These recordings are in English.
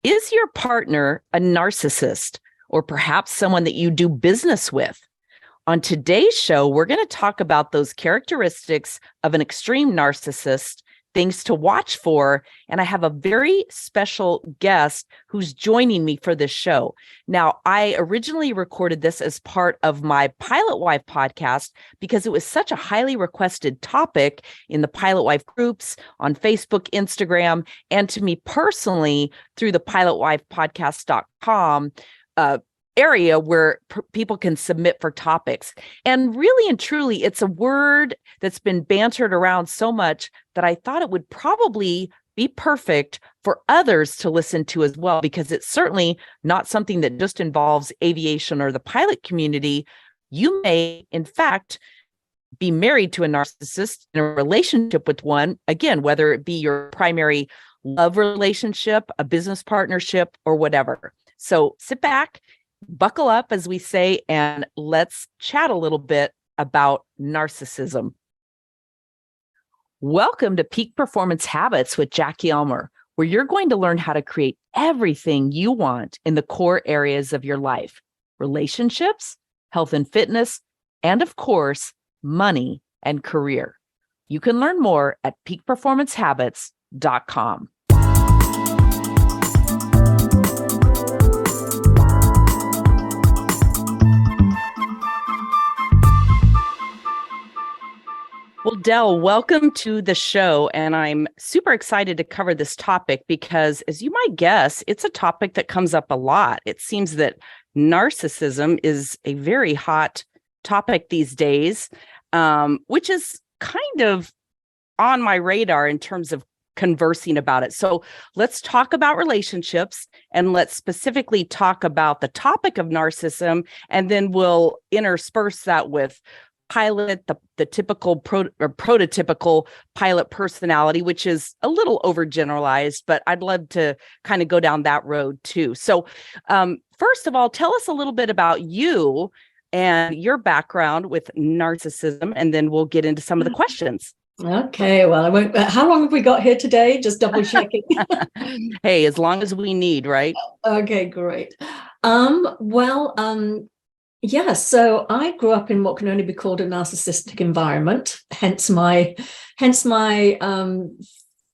Is your partner a narcissist or perhaps someone that you do business with? On today's show, we're going to talk about those characteristics of an extreme narcissist, things to watch for, and I have a very special guest who's joining me for this show. Now, I originally recorded this as part of my Pilot Wife podcast because it was such a highly requested topic in the Pilot Wife groups on Facebook, Instagram, and to me personally through the pilotwifepodcast.com area where people can submit for topics. And really and truly, it's a word that's been bantered around so much that I thought it would probably be perfect for others to listen to as well, because it's certainly not something that just involves aviation or the pilot community. You may, in fact, be married to a narcissist, in a relationship with one, again, whether it be your primary love relationship, a business partnership, or whatever. So sit back, buckle up, as we say, and let's chat a little bit about narcissism. Welcome to Peak Performance Habits with Jackie Elmer, where you're going to learn how to create everything you want in the core areas of your life: relationships, health and fitness, and of course, money and career. You can learn more at peakperformancehabits.com. Well, Del, welcome to the show. And I'm super excited to cover this topic because, as you might guess, it's a topic that comes up a lot. It seems that narcissism is a very hot topic these days, which is kind of on my radar in terms of conversing about it. So let's talk about relationships, and let's specifically talk about the topic of narcissism, and then we'll intersperse that with pilot, the typical prototypical pilot personality, which is a little overgeneralized, but I'd love to kind of go down that road too. So first of all, tell us a little bit about you and your background with narcissism, and then we'll get into some of the questions. Okay, well, I won't. How long have we got here today? Just double checking. Hey, as long as we need, right? Okay, great. Yeah, so I grew up in what can only be called a narcissistic environment, hence my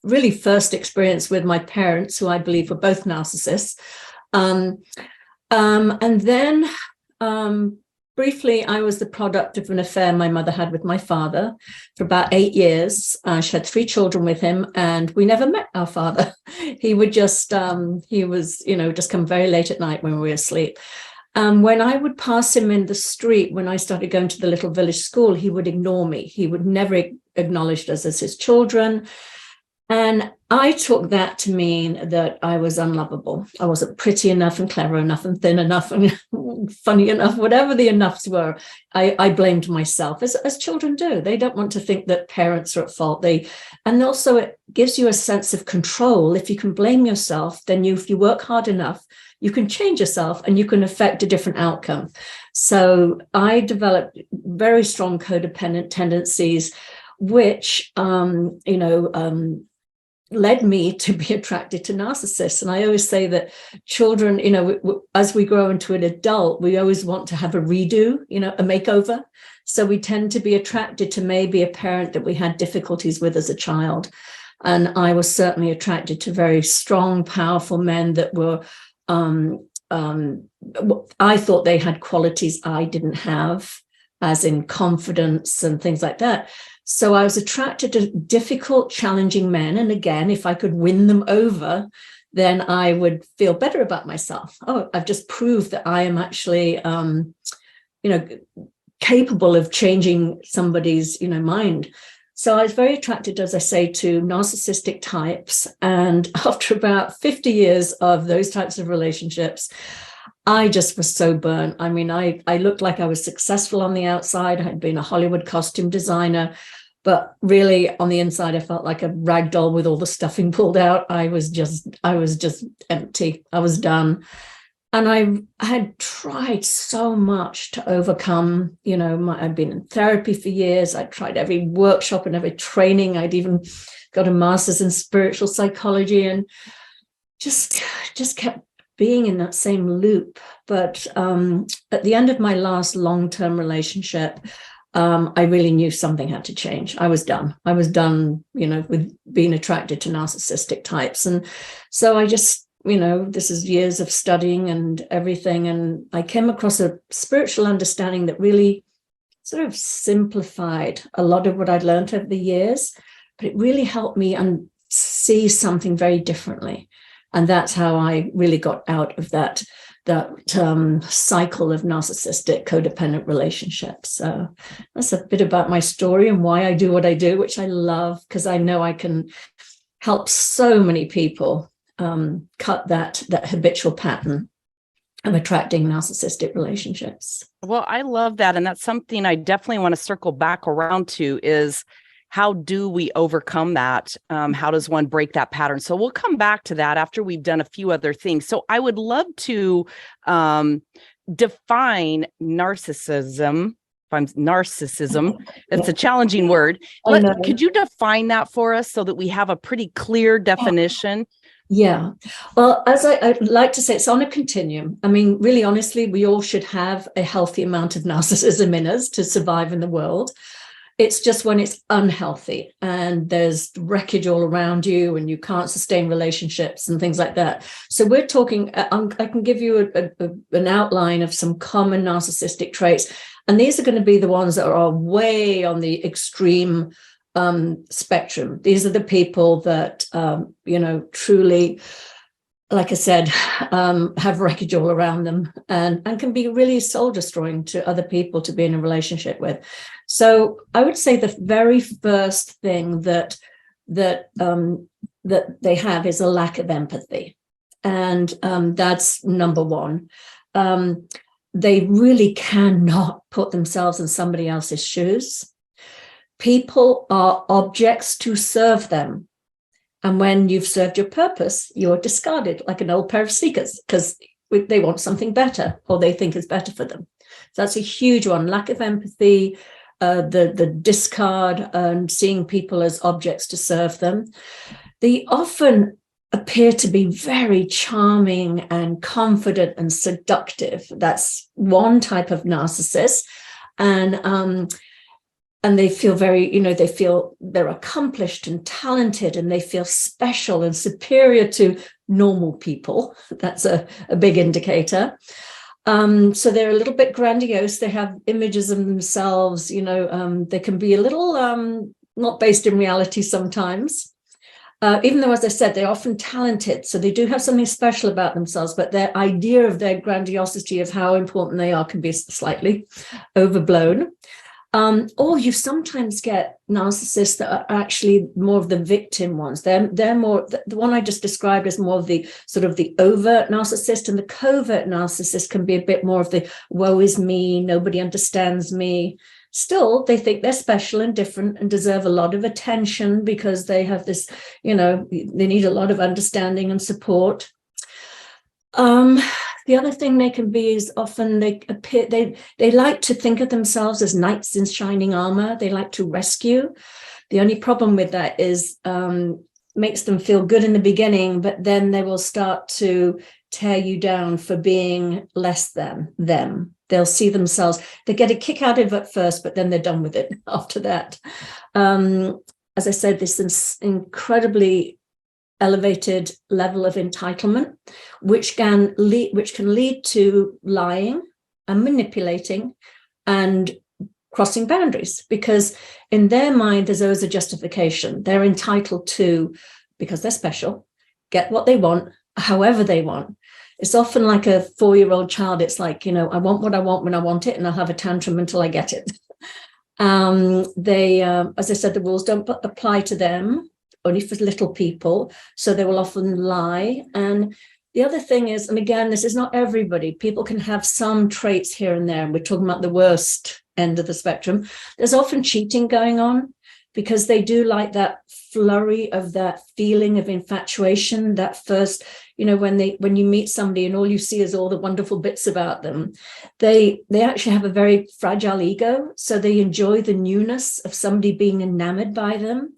really first experience with my parents, who I believe were both narcissists. And then briefly, I was the product of an affair my mother had with my father for about 8 years. She had 3 children with him, and we never met our father. He would just, just come very late at night when we were asleep. When I would pass him in the street, when I started going to the little village school, he would ignore me. He would never acknowledge us as his children. And I took that to mean that I was unlovable. I wasn't pretty enough and clever enough and thin enough and funny enough, whatever the enoughs were. I blamed myself, as children do. They don't want to think that parents are at fault. And also it gives you a sense of control. If you can blame yourself, then if you work hard enough, you can change yourself and you can affect a different outcome. So I developed very strong codependent tendencies, which, led me to be attracted to narcissists. And I always say that children, as we grow into an adult, we always want to have a redo, a makeover. So we tend to be attracted to maybe a parent that we had difficulties with as a child. And I was certainly attracted to very strong, powerful men that were, I thought they had qualities I didn't have, as in confidence and things like that. So I was attracted to difficult, challenging men. And again, if I could win them over, then I would feel better about myself. Oh, I've just proved that I am actually, capable of changing somebody's, mind. So I was very attracted, as I say, to narcissistic types. And after about 50 years of those types of relationships, I just was so burnt. I mean, I looked like I was successful on the outside. I had been a Hollywood costume designer, but really on the inside, I felt like a rag doll with all the stuffing pulled out. I was just empty. I was done. And I had tried so much to overcome, I'd been in therapy for years. I'd tried every workshop and every training. I'd even got a master's in spiritual psychology, and just kept being in that same loop. But at the end of my last long-term relationship, I really knew something had to change. I was done. With being attracted to narcissistic types. And so I just, this is years of studying and everything. And I came across a spiritual understanding that really sort of simplified a lot of what I'd learned over the years, but it really helped me see something very differently. And that's how I really got out of that cycle of narcissistic codependent relationships. So that's a bit about my story and why I do what I do, which I love, because I know I can help so many people cut that habitual pattern of attracting narcissistic relationships. Well, I love that. And that's something I definitely want to circle back around to is, how do we overcome that? How does one break that pattern? So we'll come back to that after we've done a few other things. So I would love to define narcissism. It's a challenging word. Could you define that for us so that we have a pretty clear definition? Yeah. Well, as I'd like to say, it's on a continuum. I mean, really, honestly, we all should have a healthy amount of narcissism in us to survive in the world. It's just when it's unhealthy and there's wreckage all around you and you can't sustain relationships and things like that. So we're talking, I can give you an outline of some common narcissistic traits. And these are going to be the ones that are way on the extreme spectrum. These are the people that, truly, like I said, have wreckage all around them and can be really soul destroying to other people to be in a relationship with. So I would say the very first thing that they have is a lack of empathy. And that's number one. They really cannot put themselves in somebody else's shoes. People are objects to serve them. And when you've served your purpose, you're discarded like an old pair of sneakers because they want something better or they think is better for them. So that's a huge one. Lack of empathy, the discard and seeing people as objects to serve them. They often appear to be very charming and confident and seductive. That's one type of narcissist. And they feel they feel they're accomplished and talented and they feel special and superior to normal people. That's a big indicator. So they're a little bit grandiose. They have images of themselves, they can be a little not based in reality sometimes. Even though, as I said, they're often talented. So they do have something special about themselves, but their idea of their grandiosity of how important they are can be slightly overblown. Or you sometimes get narcissists that are actually more of the victim ones. They're more, the one I just described as more of the sort of the overt narcissist, and the covert narcissist can be a bit more of the woe is me, nobody understands me. Still, they think they're special and different and deserve a lot of attention because they have this, they need a lot of understanding and support. The other thing they can be is often they like to think of themselves as knights in shining armor. They like to rescue. The only problem with that is makes them feel good in the beginning, but then they will start to tear you down for being less than them. They'll see themselves, they get a kick out of it at first, but then they're done with it after that. As I said, this incredibly elevated level of entitlement, which can lead to lying and manipulating and crossing boundaries, because in their mind, there's always a justification. They're entitled to, because they're special, get what they want, however they want. It's often like a 4-year-old child. It's like, I want what I want when I want it, and I'll have a tantrum until I get it. As I said, the rules don't apply to them, only for little people. So they will often lie. And the other thing is, and again, this is not everybody. People can have some traits here and there. And we're talking about the worst end of the spectrum. There's often cheating going on because they do like that flurry of that feeling of infatuation, that first, when you meet somebody and all you see is all the wonderful bits about them, they actually have a very fragile ego. So they enjoy the newness of somebody being enamored by them.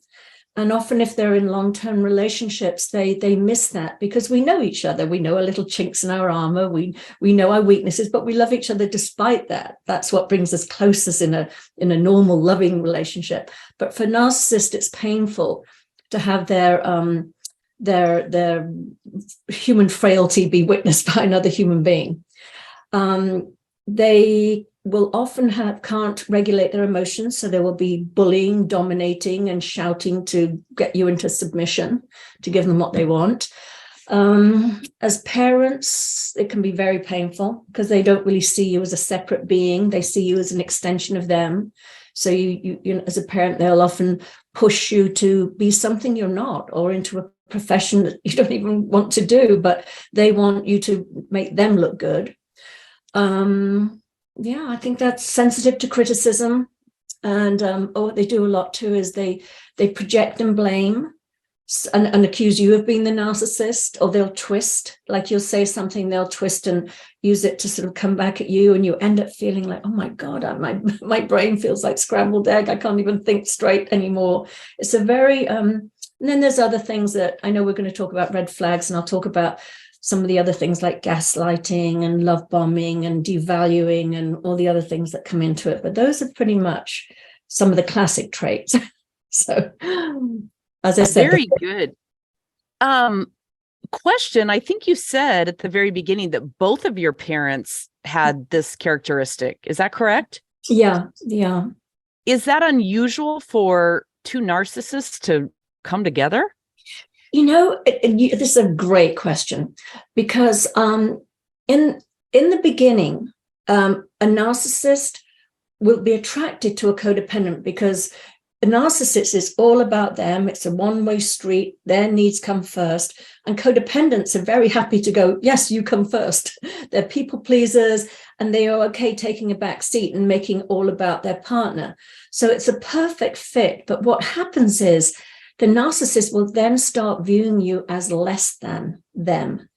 And often if they're in long-term relationships, they miss that because we know each other. We know our little chinks in our armor. We know our weaknesses, but we love each other despite that. That's what brings us closest in a normal, loving relationship. But for narcissists, it's painful to have their human frailty be witnessed by another human being. They will often can't regulate their emotions, so there will be bullying, dominating, and shouting to get you into submission, to give them what they want. As parents, it can be very painful because they don't really see you as a separate being. They see you as an extension of them. So you as a parent, they'll often push you to be something you're not, or into a profession that you don't even want to do, but they want you to make them look good. Yeah, I think that's sensitive to criticism. And what they do a lot too is they project and blame and accuse you of being the narcissist, or they'll twist, like you'll say something, they'll twist and use it to sort of come back at you, and you end up feeling like, oh my God, my brain feels like scrambled egg. I can't even think straight anymore. It's a very, and then there's other things that I know we're going to talk about, red flags, and I'll talk about some of the other things like gaslighting and love bombing and devaluing and all the other things that come into it. But those are pretty much some of the classic traits. So, as I said, very good. Question. I think you said at the very beginning that both of your parents had this characteristic. Is that correct? Yeah. Is that unusual for two narcissists to come together? This is a great question, because in the beginning, a narcissist will be attracted to a codependent because a narcissist is all about them. It's a one-way street. Their needs come first. And codependents are very happy to go, yes, you come first. They're people pleasers, and they are okay taking a back seat and making all about their partner. So it's a perfect fit. But what happens is the narcissist will then start viewing you as less than them.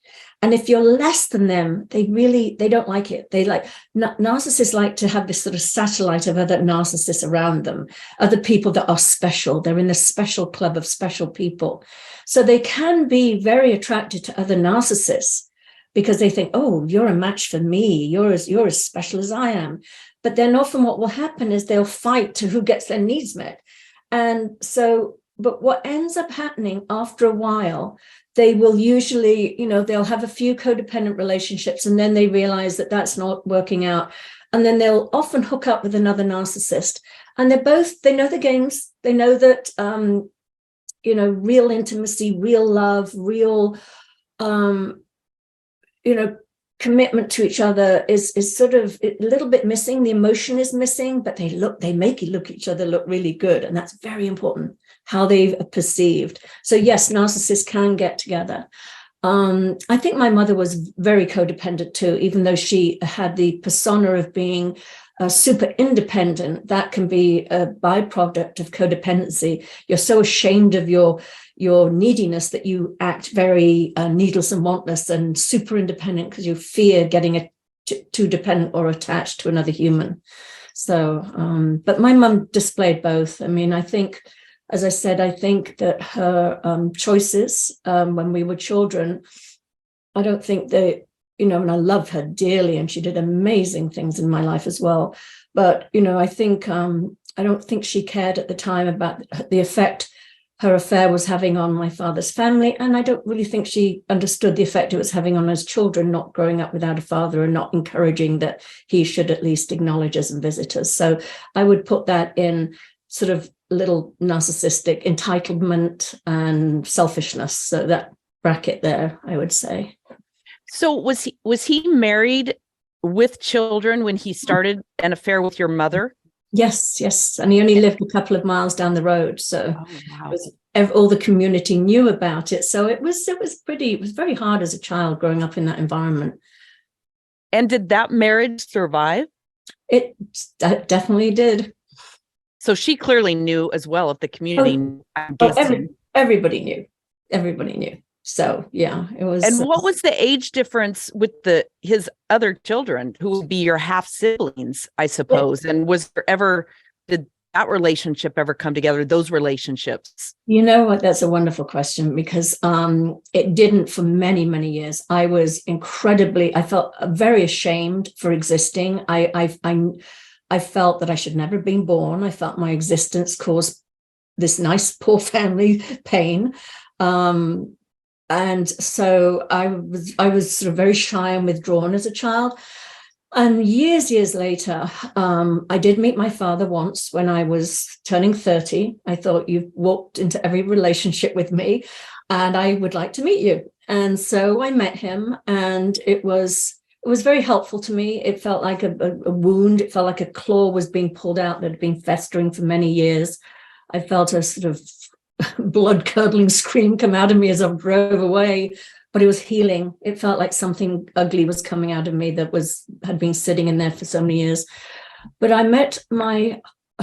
And if you're less than them, they don't like it. Narcissists like to have this sort of satellite of other narcissists around them, other people that are special. They're in the special club of special people. So they can be very attracted to other narcissists because they think, oh, you're a match for me. You're as special as I am. But then often what will happen is they'll fight to who gets their needs met. And so, but what ends up happening after a while, they will usually, they'll have a few codependent relationships, and then they realize that that's not working out. And then they'll often hook up with another narcissist. And they know the games. They know that, real intimacy, real love, real, commitment to each other is sort of a little bit missing. The emotion is missing, but they make each other look really good. And that's very important, how they've perceived. So yes, narcissists can get together. I think my mother was very codependent too, even though she had the persona of being super independent. That can be a byproduct of codependency. You're so ashamed of your neediness that you act very needless and wantless and super independent because you fear getting too dependent or attached to another human. So, but my mum displayed both. I mean, I think, as I said, I think that her choices when we were children, I don't think and I love her dearly, and she did amazing things in my life as well. But, I think, I don't think she cared at the time about the effect her affair was having on my father's family. And I don't really think she understood the effect it was having on us children, not growing up without a father and not encouraging that he should at least acknowledge us and visit us. So I would put that in sort of little narcissistic entitlement and selfishness. So that bracket there, I would say. So was he married with children when he started an affair with your mother? Yes. And he only lived a couple of miles down the road. So all the community knew about it. So it was very hard as a child growing up in that environment. And did that marriage survive? It definitely did. So she clearly knew as well if the community. Everybody knew. So yeah, it was. And what was the age difference with his other children, who would be your half siblings, I suppose? Yeah. And did that relationship ever come together, those relationships? You know what? That's a wonderful question, because it didn't for many, many years. I felt very ashamed for existing. I felt that I should never have been born. I felt my existence caused this nice, poor family pain. And so I was sort of very shy and withdrawn as a child. And years later, I did meet my father once when I was turning 30. I thought, you've walked into every relationship with me, and I would like to meet you. And so I met him, and it was very helpful to me. It felt like a wound. It felt like a claw was being pulled out that had been festering for many years. I felt a sort of blood-curdling scream come out of me as I drove away, but it was healing. It felt like something ugly was coming out of me that had been sitting in there for so many years. But I met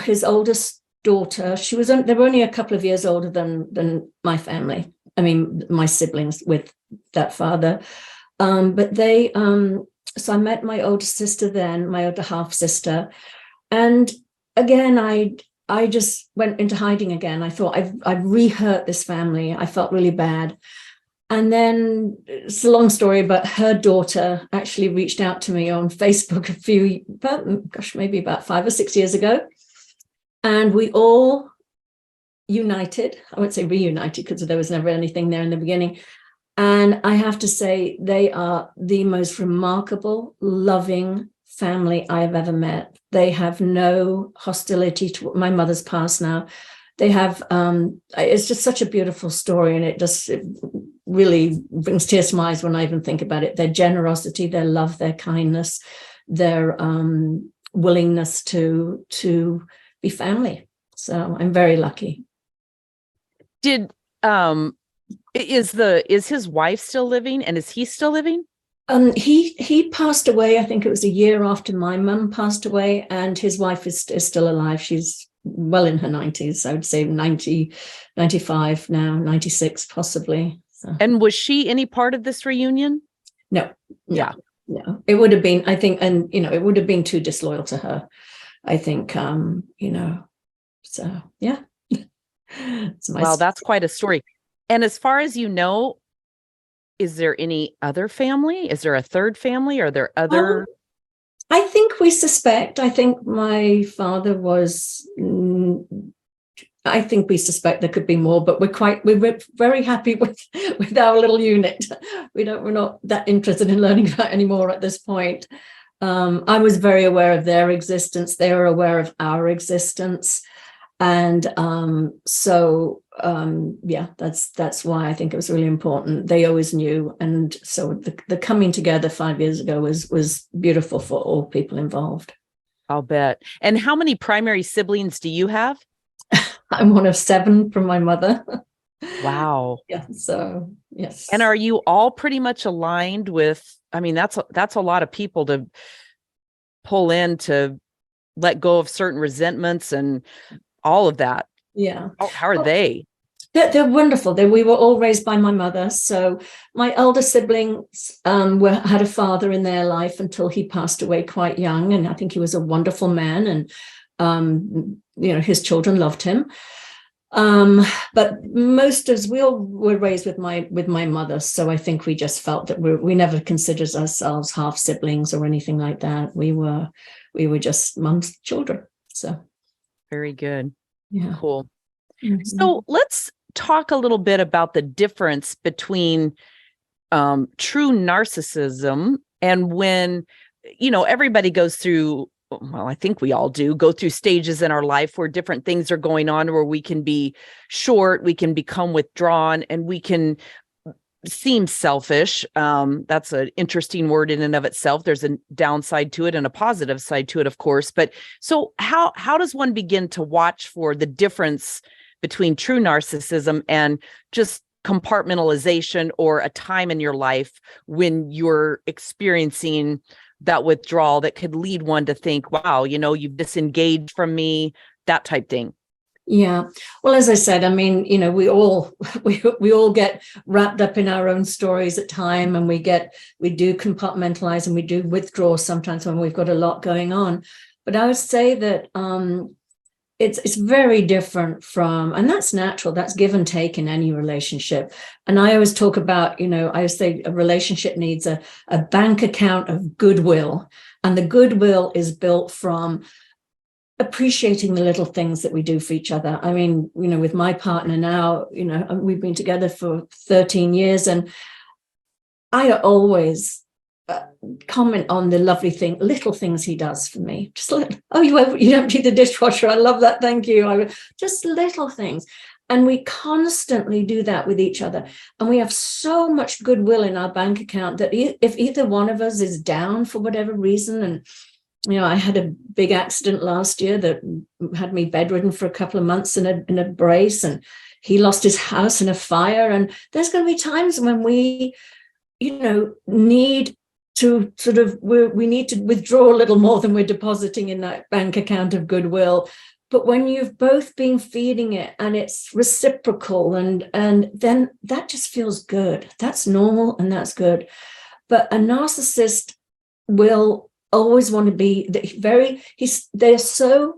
his oldest daughter. They were only a couple of years older than my family. I mean, my siblings with that father. So I met my older sister then, my older half sister. And again, I just went into hiding again. I thought, I've re-hurt this family. I felt really bad. And then it's a long story, but her daughter actually reached out to me on Facebook maybe about 5 or 6 years ago. And we all united. I won't say reunited, because there was never anything there in the beginning. And I have to say, they are the most remarkable, loving family I have ever met. They have no hostility to my mother's past now. They have, it's just such a beautiful story, and it really brings tears to my eyes when I even think about it. Their generosity, their love, their kindness, their willingness to be family. So I'm very lucky. Is his wife still living, and is he still living? He passed away. I think it was a year after my mum passed away, and his wife is still alive. She's well in her 90s. I would say 90, 95 now, 96 possibly. So. And was she any part of this reunion? No. Yeah. No. It would have been, I think, and it would have been too disloyal to her, I think. So yeah. Wow, that's quite a story. And as far as you know, is there any other family? Is there a third family? Are there other? I think we suspect. I think my father was. I think we suspect there could be more, but we're very happy with our little unit. We're not that interested in learning about any more at this point. I was very aware of their existence. They were aware of our existence. And that's why I think it was really important. They always knew. And so the coming together 5 years ago was beautiful for all people involved. I'll bet. And how many primary siblings do you have? I'm one of 7 from my mother. Wow. Yeah. So, yes. And are you all pretty much aligned with, I mean, that's a lot of people to pull in, to let go of certain resentments and all of that. Yeah. How are they? They're wonderful. We were all raised by my mother. So my elder siblings had a father in their life until he passed away quite young. And I think he was a wonderful man. And, his children loved him. But most of us, we all were raised with my mother. So I think we just felt that we never considered ourselves half siblings or anything like that. We were just mum's children. So. Very good. Yeah. Cool. Mm-hmm. So let's talk a little bit about the difference between true narcissism and when, everybody goes through, well, I think we all go through stages in our life where different things are going on, where we can be short, we can become withdrawn, and we can seem selfish. That's an interesting word in and of itself. There's a downside to it and a positive side to it, of course. But so how does one begin to watch for the difference between true narcissism and just compartmentalization, or a time in your life when you're experiencing that withdrawal that could lead one to think, wow, you've disengaged from me, that type thing? Yeah. Well, as I said, I mean, we all get wrapped up in our own stories at time, and we do compartmentalize and we do withdraw sometimes when we've got a lot going on. But I would say that it's very different from, and that's natural, that's give and take in any relationship. And I always talk about, I always say a relationship needs a bank account of goodwill, and the goodwill is built from appreciating the little things that we do for each other. I mean, with my partner now, we've been together for 13 years, and I always comment on the little things he does for me. Just you empty the dishwasher. I love that. Thank you. Just little things. And we constantly do that with each other. And we have so much goodwill in our bank account that if either one of us is down for whatever reason, and I had a big accident last year that had me bedridden for a couple of months in a brace, and he lost his house in a fire. And there's going to be times when we, need to we need to withdraw a little more than we're depositing in that bank account of goodwill. But when you've both been feeding it and it's reciprocal, and then that just feels good. That's normal and that's good. But a narcissist will always want to be they're so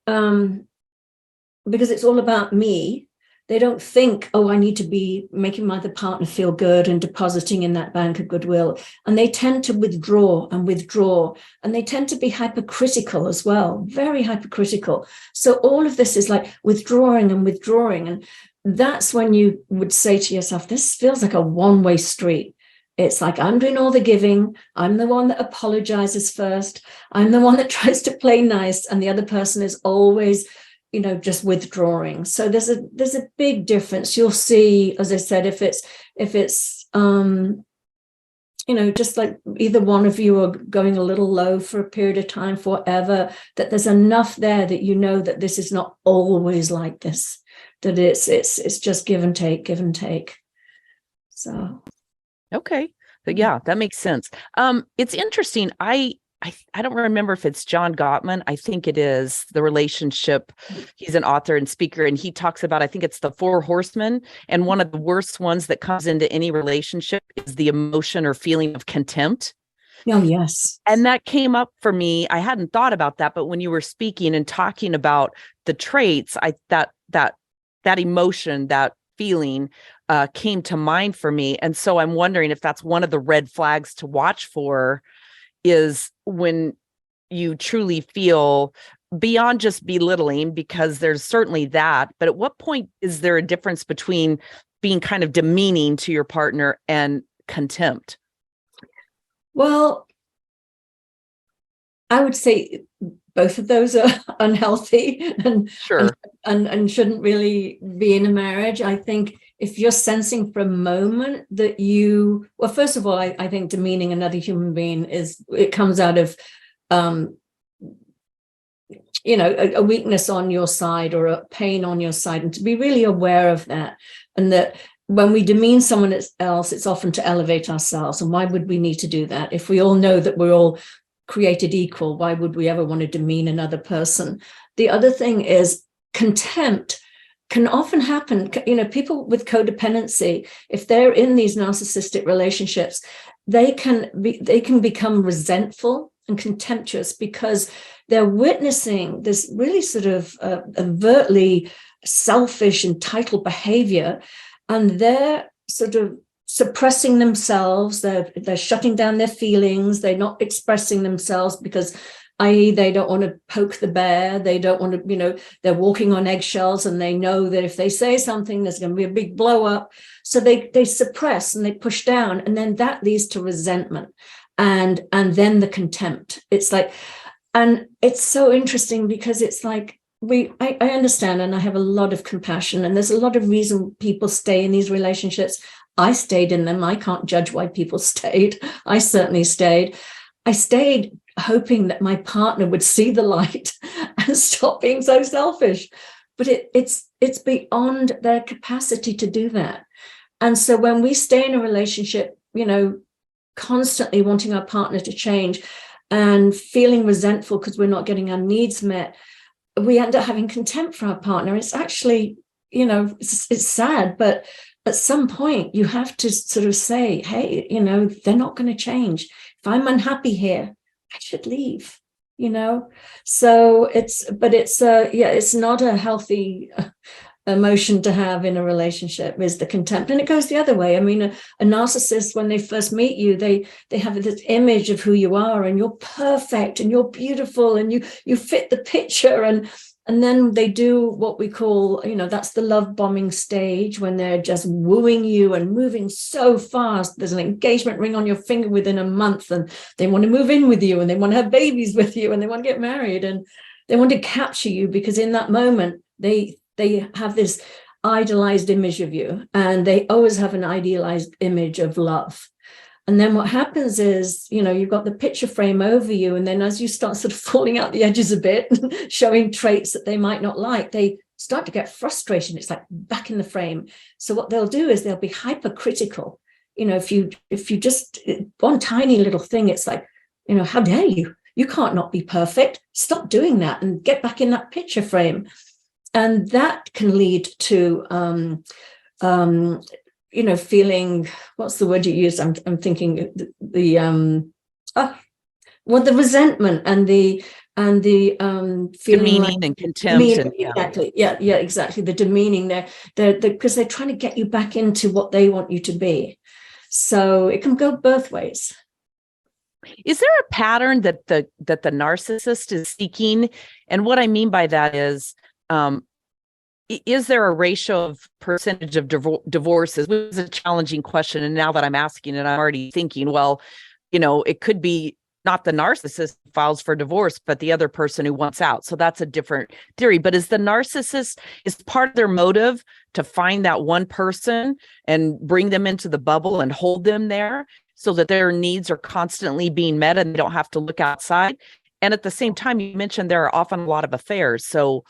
because it's all about me. They don't think, I need to be making my other partner feel good and depositing in that bank of goodwill. And they tend to withdraw, and they tend to be hypercritical as well, very hypercritical. So all of this is like withdrawing. And that's when you would say to yourself, this feels like a one-way street. It's like, I'm doing all the giving. I'm the one that apologizes first. I'm the one that tries to play nice. And the other person is always just withdrawing. So there's a big difference. You'll see, as I said, if it's just like either one of you are going a little low for a period of time, forever, that there's enough there that that this is not always like this, that it's just give and take. So. Okay. But yeah, that makes sense. It's interesting. I don't remember if it's John Gottman. I think it is The Relationship. He's an author and speaker, and he talks about, I think it's the 4 horsemen. And one of the worst ones that comes into any relationship is the emotion or feeling of contempt. Oh, yes. And that came up for me. I hadn't thought about that, but when you were speaking and talking about the traits, that emotion, that feeling came to mind for me. And so I'm wondering if that's one of the red flags to watch for, is when you truly feel beyond just belittling, because there's certainly that. But at what point is there a difference between being kind of demeaning to your partner and contempt? Well, I would say both of those are unhealthy and Sure. and shouldn't really be in a marriage. I think if you're sensing for a moment that first of all, I think demeaning another human being it comes out of a weakness on your side or a pain on your side, and to be really aware of that. And that when we demean someone else, it's often to elevate ourselves. And why would we need to do that? If we all know that we're all created equal, why would we ever want to demean another person? The other thing is contempt can often happen. People with codependency, if they're in these narcissistic relationships, they can become resentful and contemptuous because they're witnessing this really sort of overtly selfish, entitled behavior, and they're sort of suppressing themselves. They're shutting down their feelings. They're not expressing themselves because, i.e., they don't want to poke the bear. They don't want to, they're walking on eggshells, and they know that if they say something, there's going to be a big blow up. So they suppress and they push down, and then that leads to resentment and then the contempt. It's like, and it's so interesting because it's like, I understand, and I have a lot of compassion, and there's a lot of reason people stay in these relationships. I stayed in them. I can't judge why people stayed. I certainly stayed. I stayed hoping that my partner would see the light and stop being so selfish. But it's beyond their capacity to do that. And so when we stay in a relationship, constantly wanting our partner to change and feeling resentful because we're not getting our needs met, we end up having contempt for our partner. It's actually, it's sad, but at some point you have to sort of say, hey, they're not going to change. If I'm unhappy here, I should leave. So it's not a healthy emotion to have in a relationship, is the contempt. And it goes the other way. I mean, a narcissist, when they first meet you, they have this image of who you are, and you're perfect and you're beautiful and you fit the picture, and then they do what we call, that's the love bombing stage, when they're just wooing you and moving so fast. There's an engagement ring on your finger within a month, and they want to move in with you, and they want to have babies with you, and they want to get married, and they want to capture you, because in that moment they have this idealized image of you, and they always have an idealized image of love. And then what happens is, you've got the picture frame over you, and then as you start sort of falling out the edges a bit, showing traits that they might not like, they start to get frustration. It's like back in the frame. So what they'll do is they'll be hypercritical. If you just one tiny little thing, it's like, how dare you? You can't not be perfect. Stop doing that and get back in that picture frame. And that can lead to feeling, what's the word you use? I'm thinking the resentment and the feeling demeaning and contempt. Exactly. Yeah, exactly. The demeaning there, because they're trying to get you back into what they want you to be. So it can go both ways. Is there a pattern that the narcissist is seeking? And what I mean by that is there a ratio of percentage of divorces? Which is a challenging question. And now that I'm asking it, I'm already thinking, well, it could be not the narcissist who files for divorce, but the other person who wants out. So that's a different theory. But is the narcissist, is part of their motive to find that one person and bring them into the bubble and hold them there so that their needs are constantly being met and they don't have to look outside? And at the same time, you mentioned there are often a lot of affairs. So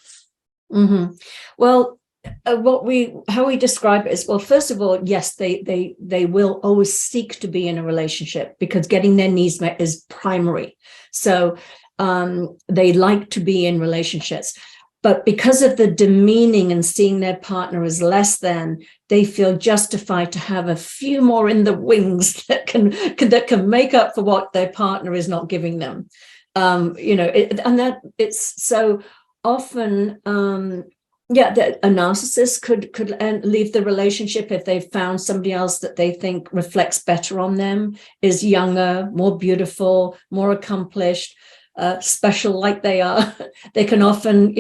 mm-hmm. Well, how we describe it is, well, first of all, yes, they will always seek to be in a relationship because getting their needs met is primary. So they like to be in relationships, but because of the demeaning and seeing their partner as less than, they feel justified to have a few more in the wings that can make up for what their partner is not giving them. And that it's so often, that a narcissist could leave the relationship if they've found somebody else that they think reflects better on them, is younger, more beautiful, more accomplished, special like they are. They can often,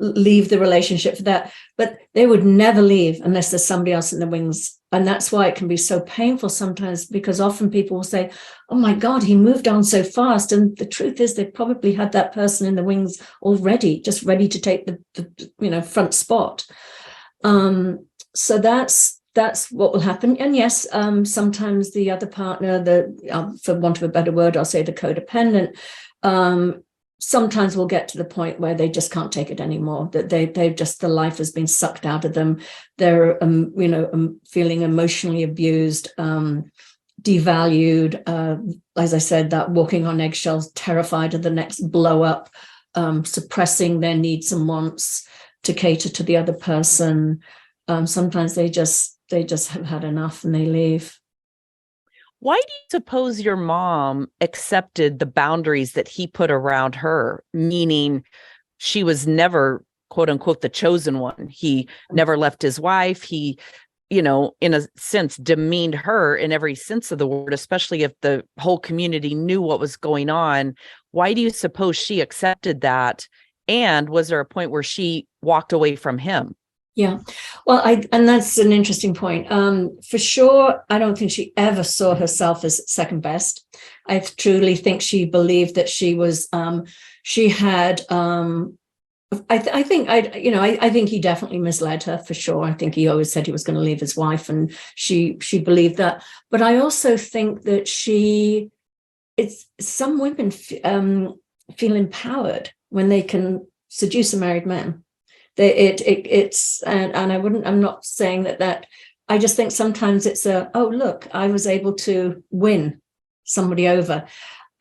leave the relationship for that, but they would never leave unless there's somebody else in the wings. And that's why it can be so painful sometimes, because often people will say, oh my God, he moved on so fast. And the truth is they probably had that person in the wings already, just ready to take the front spot. So that's what will happen. And yes, sometimes the other partner, for want of a better word, I'll say the codependent, sometimes we'll get to the point where they just can't take it anymore, that they've just, the life has been sucked out of them. They're, feeling emotionally abused, devalued, as I said, that walking on eggshells, terrified of the next blow up, suppressing their needs and wants to cater to the other person. Sometimes they just have had enough and they leave. Why do you suppose your mom accepted the boundaries that he put around her, meaning she was never, quote unquote, the chosen one? He never left his wife. He, in a sense, demeaned her in every sense of the word, especially if the whole community knew what was going on. Why do you suppose she accepted that? And was there a point where she walked away from him? Yeah, well, and that's an interesting point. For sure, I don't think she ever saw herself as second best. I truly think she believed that she was. She had. I think he definitely misled her for sure. I think he always said he was going to leave his wife, and she believed that. But I also think that some women feel empowered when they can seduce a married man. I'm not saying that I just think sometimes it's look, I was able to win somebody over.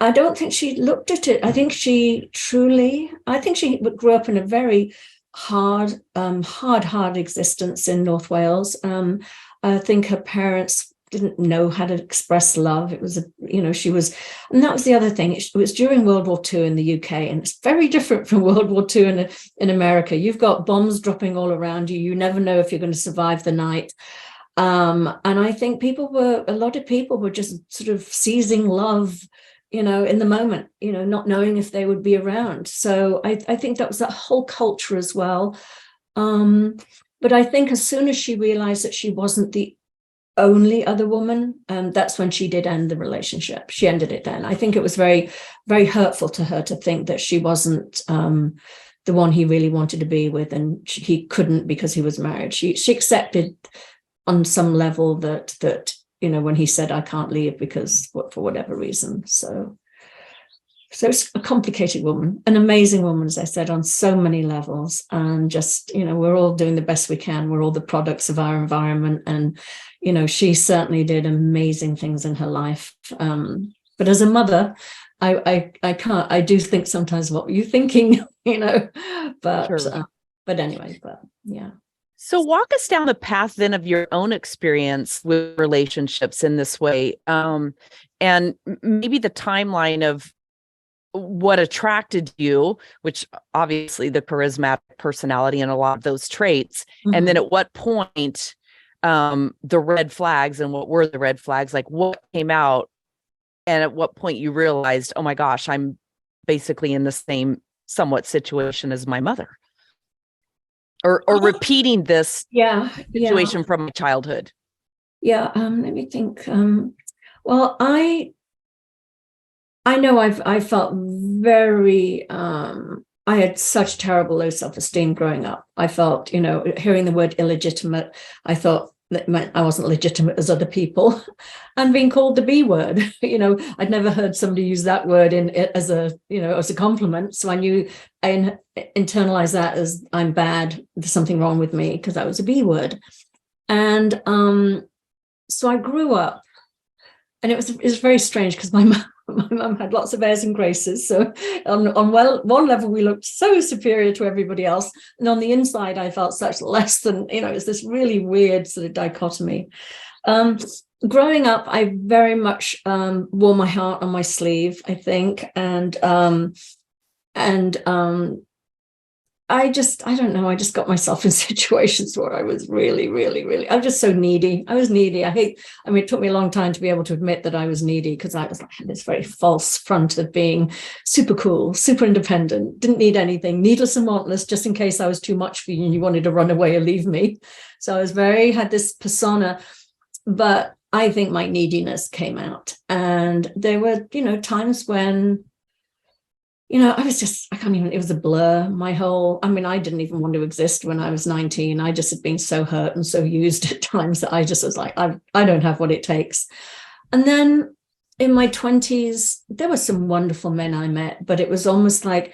I don't think she looked at it. I think she grew up in a very hard existence in North Wales. I think her parents didn't know how to express love. It was, she was, and that was the other thing. It was during World War II in the UK, and it's very different from World War II in America. You've got bombs dropping all around you. You never know if you're going to survive the night. And I think a lot of people were just sort of seizing love, in the moment, not knowing if they would be around. So I think that was that whole culture as well. But I think as soon as she realized that she wasn't the only other woman, that's when she did end the relationship. She ended it then. I think it was very, very hurtful to her to think that she wasn't the one he really wanted to be with, and he couldn't because he was married. She accepted on some level that when he said, I can't leave because for whatever reason. So it's a complicated woman, an amazing woman, as I said, on so many levels. And just, we're all doing the best we can. We're all the products of our environment. And, she certainly did amazing things in her life. But as a mother, I do think sometimes, what were you thinking, but, Sure. But anyway, yeah. So walk us down the path then of your own experience with relationships in this way, and maybe the timeline of what attracted you, which obviously the charismatic personality and a lot of those traits, and then at what point the red flags, and what were the red flags, like what came out, and at what point you realized, oh my gosh, I'm basically in the same somewhat situation as my mother. Or repeating this situation from my childhood. Yeah, let me think. Well, I know I felt very, I had such terrible low self-esteem growing up. I felt, hearing the word illegitimate, I thought that meant I wasn't legitimate as other people, and being called the B word. I'd never heard somebody use that word as a compliment. So I knew I internalized that as I'm bad. There's something wrong with me because I was a B word. And so I grew up, and it was very strange because my mum had lots of airs and graces. So on one level, we looked so superior to everybody else. And on the inside, I felt such less than, it was this really weird sort of dichotomy. Growing up, I very much wore my heart on my sleeve, I think. And I don't know, I just got myself in situations where I was really, really, really, I was just so needy. I was needy. It took me a long time to be able to admit that I was needy, because I had this very false front of being super cool, super independent, didn't need anything, needless and wantless, just in case I was too much for you and you wanted to run away or leave me. So I had this persona, but I think my neediness came out. And there were, times when, it was a blur. I didn't even want to exist when I was 19. I just had been so hurt and so used at times that I just was like, I don't have what it takes. And then in my 20s, there were some wonderful men I met, but it was almost like,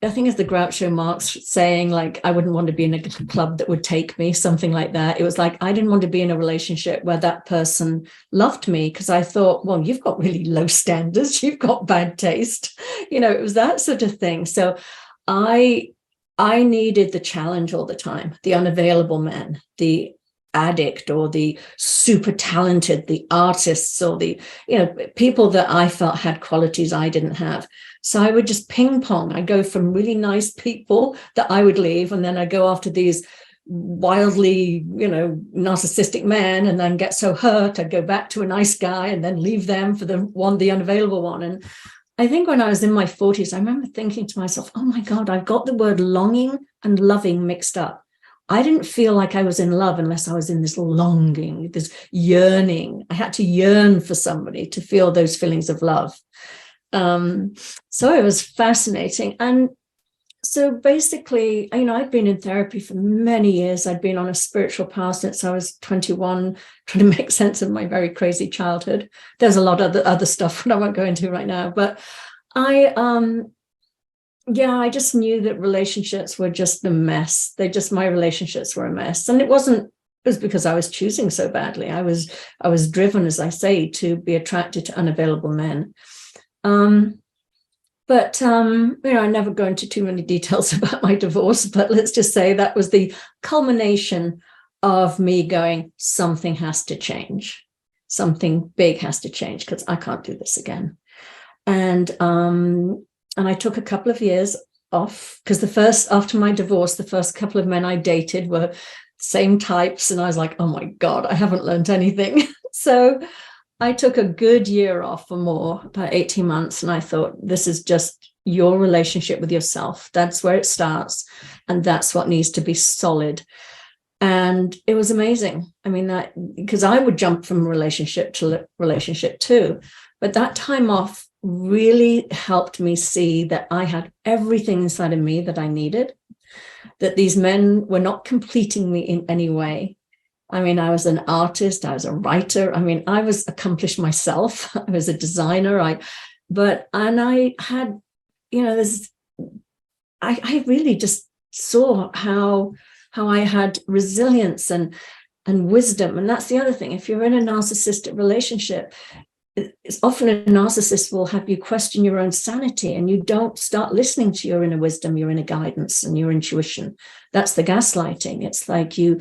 I think it's the Groucho Marx saying, like, I wouldn't want to be in a club that would take me, something like that. It was like, I didn't want to be in a relationship where that person loved me, because I thought, well, you've got really low standards, you've got bad taste. It was that sort of thing. So I needed the challenge all the time, the unavailable man, the addict, or the super talented, the artists, or the, people that I felt had qualities I didn't have. So I would just ping pong. I go from really nice people that I would leave, and then I go after these wildly, narcissistic men, and then get so hurt, I'd go back to a nice guy and then leave them for the unavailable one. And I think when I was in my 40s, I remember thinking to myself, oh my God, I've got the word longing and loving mixed up. I didn't feel like I was in love unless I was in this longing, this yearning. I had to yearn for somebody to feel those feelings of love. So it was fascinating. And so basically, I'd been in therapy for many years. I'd been on a spiritual path since I was 21, trying to make sense of my very crazy childhood. There's a lot of other stuff that I won't go into right now, but I just knew that relationships were just a mess. My relationships were a mess. And it was because I was choosing so badly. I was driven, as I say, to be attracted to unavailable men. But I never go into too many details about my divorce, but let's just say that was the culmination of me going, something has to change. something big has to change because I can't do this again. And I took a couple of years off because after my divorce, the first couple of men I dated were same types. And I was like, oh my God, I haven't learned anything. So I took a good year off or more, about 18 months. And I thought, this is just your relationship with yourself. That's where it starts. And that's what needs to be solid. And it was amazing. I mean, that because I would jump from relationship to relationship too. But that time off really helped me see that I had everything inside of me that I needed, that these men were not completing me in any way. I mean, I was an artist, I was a writer. I mean, I was accomplished myself. I was a designer. I had, I really just saw how I had resilience and wisdom. And that's the other thing. If you're in a narcissistic relationship, it's often a narcissist will have you question your own sanity, and you don't start listening to your inner wisdom, your inner guidance, and your intuition. That's the gaslighting. It's like you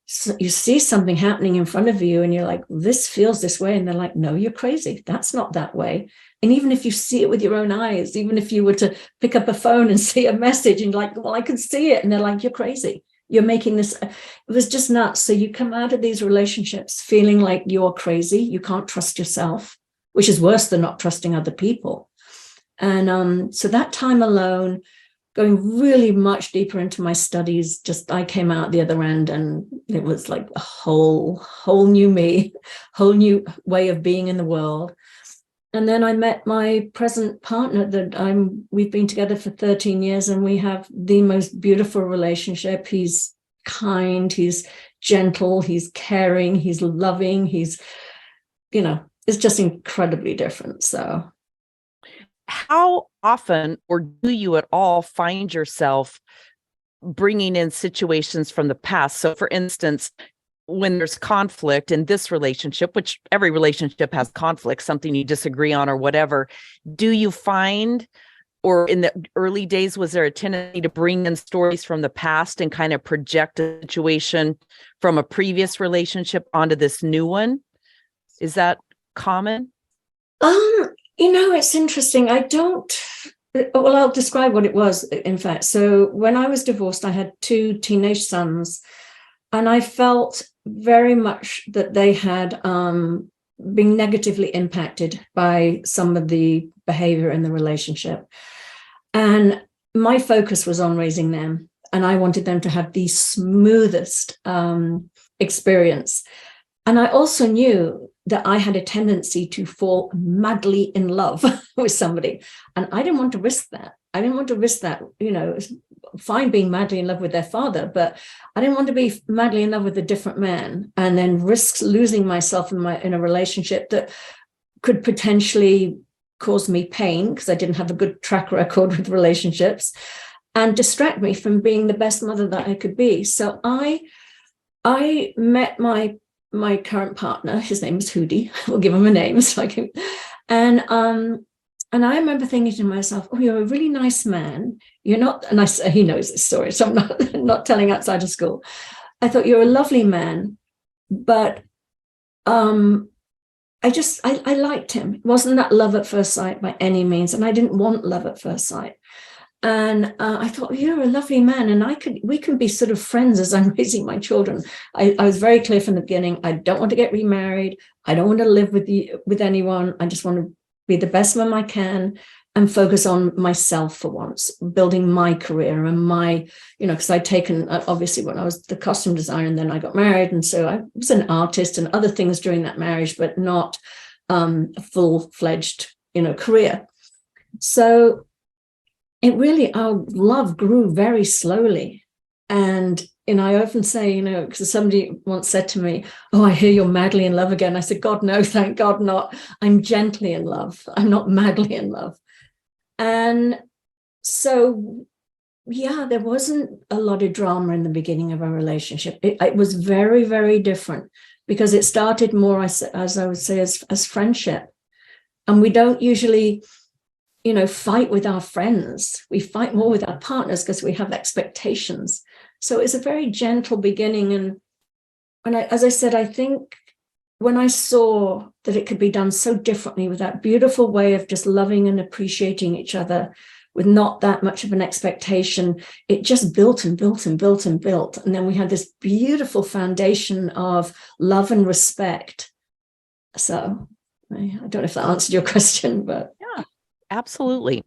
see something happening in front of you, and you're like, this feels this way. And they're like, no, you're crazy. That's not that way. And even if you see it with your own eyes, even if you were to pick up a phone and see a message and like, well, I can see it. And they're like, you're crazy. You're making this, it was just nuts. So you come out of these relationships feeling like you're crazy. You can't trust yourself, which is worse than not trusting other people. And so that time alone, going really much deeper into my studies, just I came out the other end and it was like a whole new me, whole new way of being in the world. And then I met my present partner we've been together for 13 years and we have the most beautiful relationship. He's kind, he's gentle, he's caring, he's loving, he's, it's just incredibly different. So how often, or do you at all find yourself bringing in situations from the past? So for instance, when there's conflict in this relationship, which every relationship has conflict, something you disagree on or whatever, do you find, or in the early days, was there a tendency to bring in stories from the past and kind of project a situation from a previous relationship onto this new one? Is that common? It's interesting. I'll describe what it was, in fact. So when I was divorced, I had 2 teenage sons, and I felt very much that they had been negatively impacted by some of the behavior in the relationship. And my focus was on raising them, and I wanted them to have the smoothest experience. And I also knew that I had a tendency to fall madly in love with somebody. And I didn't want to risk that. It's fine being madly in love with their father, but I didn't want to be madly in love with a different man and then risk losing myself in a relationship that could potentially cause me pain because I didn't have a good track record with relationships and distract me from being the best mother that I could be. So I met my current partner. His name is Hootie. We'll give him a name so I can. And I remember thinking to myself, "Oh, you're a really nice man. You're not." And he knows this story, so I'm not telling outside of school. I thought you're a lovely man, but I liked him. It wasn't that love at first sight by any means, and I didn't want love at first sight. And I thought, you're a lovely man, and we can be sort of friends as I'm raising my children. I was very clear from the beginning. I don't want to get remarried. I don't want to live with anyone. I just want to be the best mom I can and focus on myself for once, building my career and my, because I'd taken, obviously, when I was the costume designer, and then I got married. And so I was an artist and other things during that marriage, but not a full-fledged, career. So our love grew very slowly. And, I often say, because somebody once said to me, "Oh, I hear you're madly in love again." I said, "God, no, thank God not. I'm gently in love. I'm not madly in love." And so, there wasn't a lot of drama in the beginning of our relationship. It was very, very different because it started more, as I would say, as friendship. And we don't usually fight with our friends. We fight more with our partners because we have expectations. So it's a very gentle beginning. And as I said, I think when I saw that it could be done so differently with that beautiful way of just loving and appreciating each other with not that much of an expectation, it just built and built and built and built. And then we had this beautiful foundation of love and respect. So I don't know if that answered your question, but. Yeah, absolutely.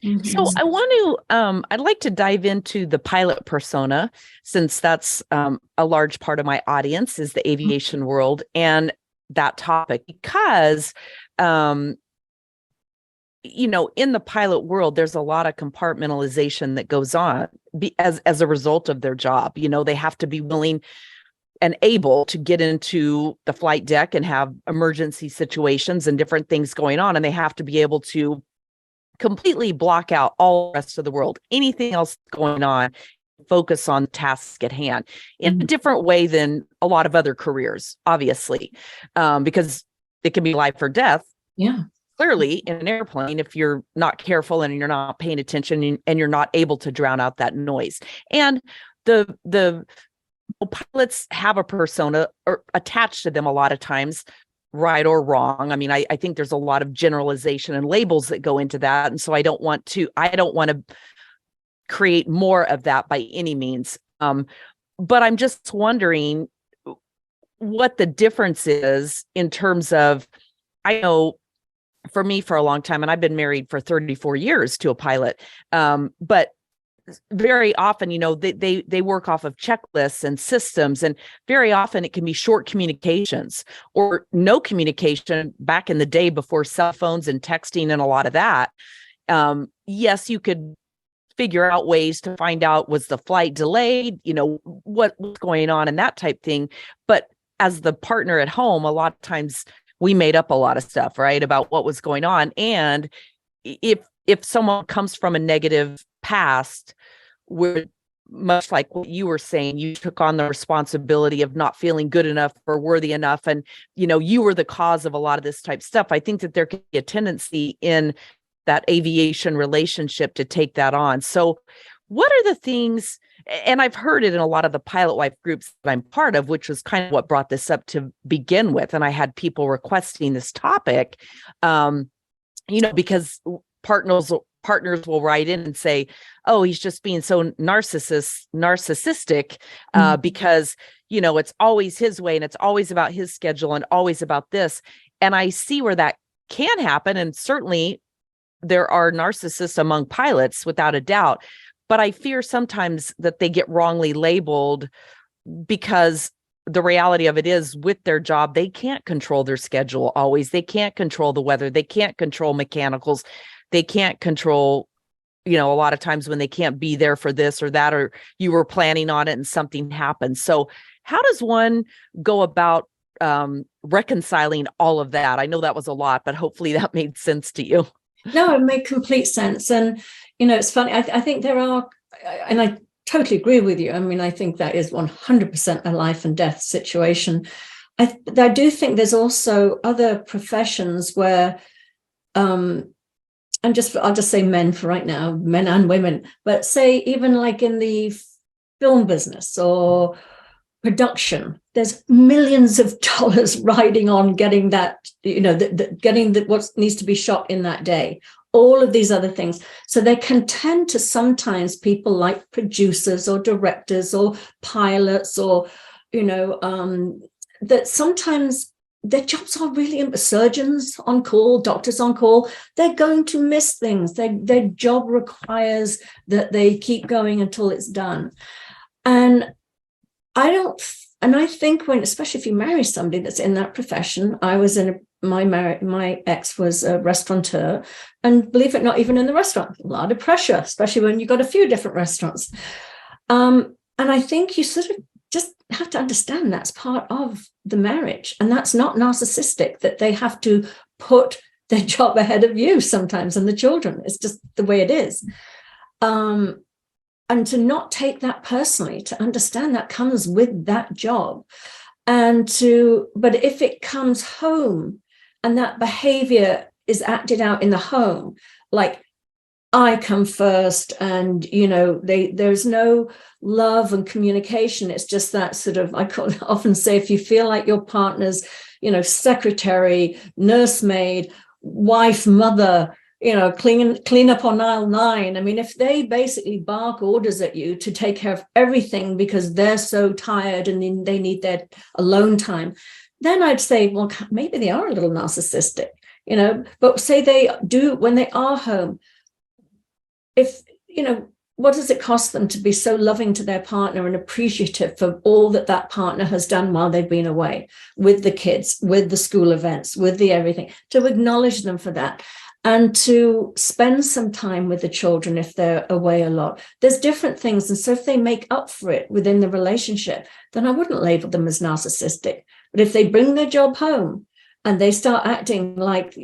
Mm-hmm. So I want to, I'd like to dive into the pilot persona, since that's a large part of my audience is the aviation world and that topic, because, in the pilot world, there's a lot of compartmentalization that goes on as a result of their job. They have to be willing and able to get into the flight deck and have emergency situations and different things going on. And they have to be able to completely block out all the rest of the world, anything else going on, focus on tasks at hand in a different way than a lot of other careers, obviously, because it can be life or death. Yeah. Clearly in an airplane, if you're not careful and you're not paying attention and you're not able to drown out that noise. And the pilots have a persona or attached to them a lot of times, right or wrong. I mean, I think there's a lot of generalization and labels that go into that. And so I don't want to create more of that by any means. But I'm just wondering what the difference is in terms of, I know for me for a long time, and I've been married for 34 years to a pilot, but very often, they work off of checklists and systems, and very often it can be short communications or no communication back in the day before cell phones and texting and a lot of that. Yes, you could figure out ways to find out, was the flight delayed, what's going on and that type thing. But as the partner at home, a lot of times we made up a lot of stuff, right, about what was going on. And if someone comes from a negative past, where much like what you were saying, you took on the responsibility of not feeling good enough or worthy enough, and you were the cause of a lot of this type stuff. I think that there can be a tendency in that aviation relationship to take that on. So what are the things, and I've heard it in a lot of the pilot wife groups that I'm part of, which was kind of what brought this up to begin with. And I had people requesting this topic, because partners will write in and say, oh, he's just being so narcissistic because, it's always his way and it's always about his schedule and always about this. And I see where that can happen. And certainly there are narcissists among pilots, without a doubt. But I fear sometimes that they get wrongly labeled, because the reality of it is, with their job, they can't control their schedule always. They can't control the weather. They can't control mechanicals. They can't control, a lot of times when they can't be there for this or that, or you were planning on it and something happens. So how does one go about reconciling all of that? I know that was a lot, but hopefully that made sense to you. No, it made complete sense. And, it's funny. I think there are, and I totally agree with you. I mean, I think that is 100% a life and death situation. I do think there's also other professions where, I'll just say men for right now, men and women, but say even like in the film business or production, there's millions of dollars riding on getting that, getting what needs to be shot in that day, all of these other things. So they can tend to sometimes people like producers or directors or pilots or, that sometimes their jobs are really surgeons on call, doctors on call. They're going to miss things. Their job requires that they keep going until it's done. And I think especially if you marry somebody that's in that profession, I was my ex was a restaurateur, and believe it or not, even in the restaurant, a lot of pressure, especially when you've got a few different restaurants. And I think you sort of just have to understand that's part of the marriage, and that's not narcissistic, that they have to put their job ahead of you sometimes and the children. It's just the way it is. And to not take that personally, to understand that comes with that job. But if it comes home and that behavior is acted out in the home, like I come first and, there's no love and communication. It's just that sort of, often say, if you feel like your partner's secretary, nursemaid, wife, mother, clean up on aisle 9. I mean, if they basically bark orders at you to take care of everything because they're so tired and they need their alone time, then I'd say, well, maybe they are a little narcissistic, but say they do when they are home. If, what does it cost them to be so loving to their partner and appreciative for all that partner has done while they've been away with the kids, with the school events, with the everything, to acknowledge them for that and to spend some time with the children if they're away a lot. There's different things. And so if they make up for it within the relationship, then I wouldn't label them as narcissistic. But if they bring their job home and they start acting like,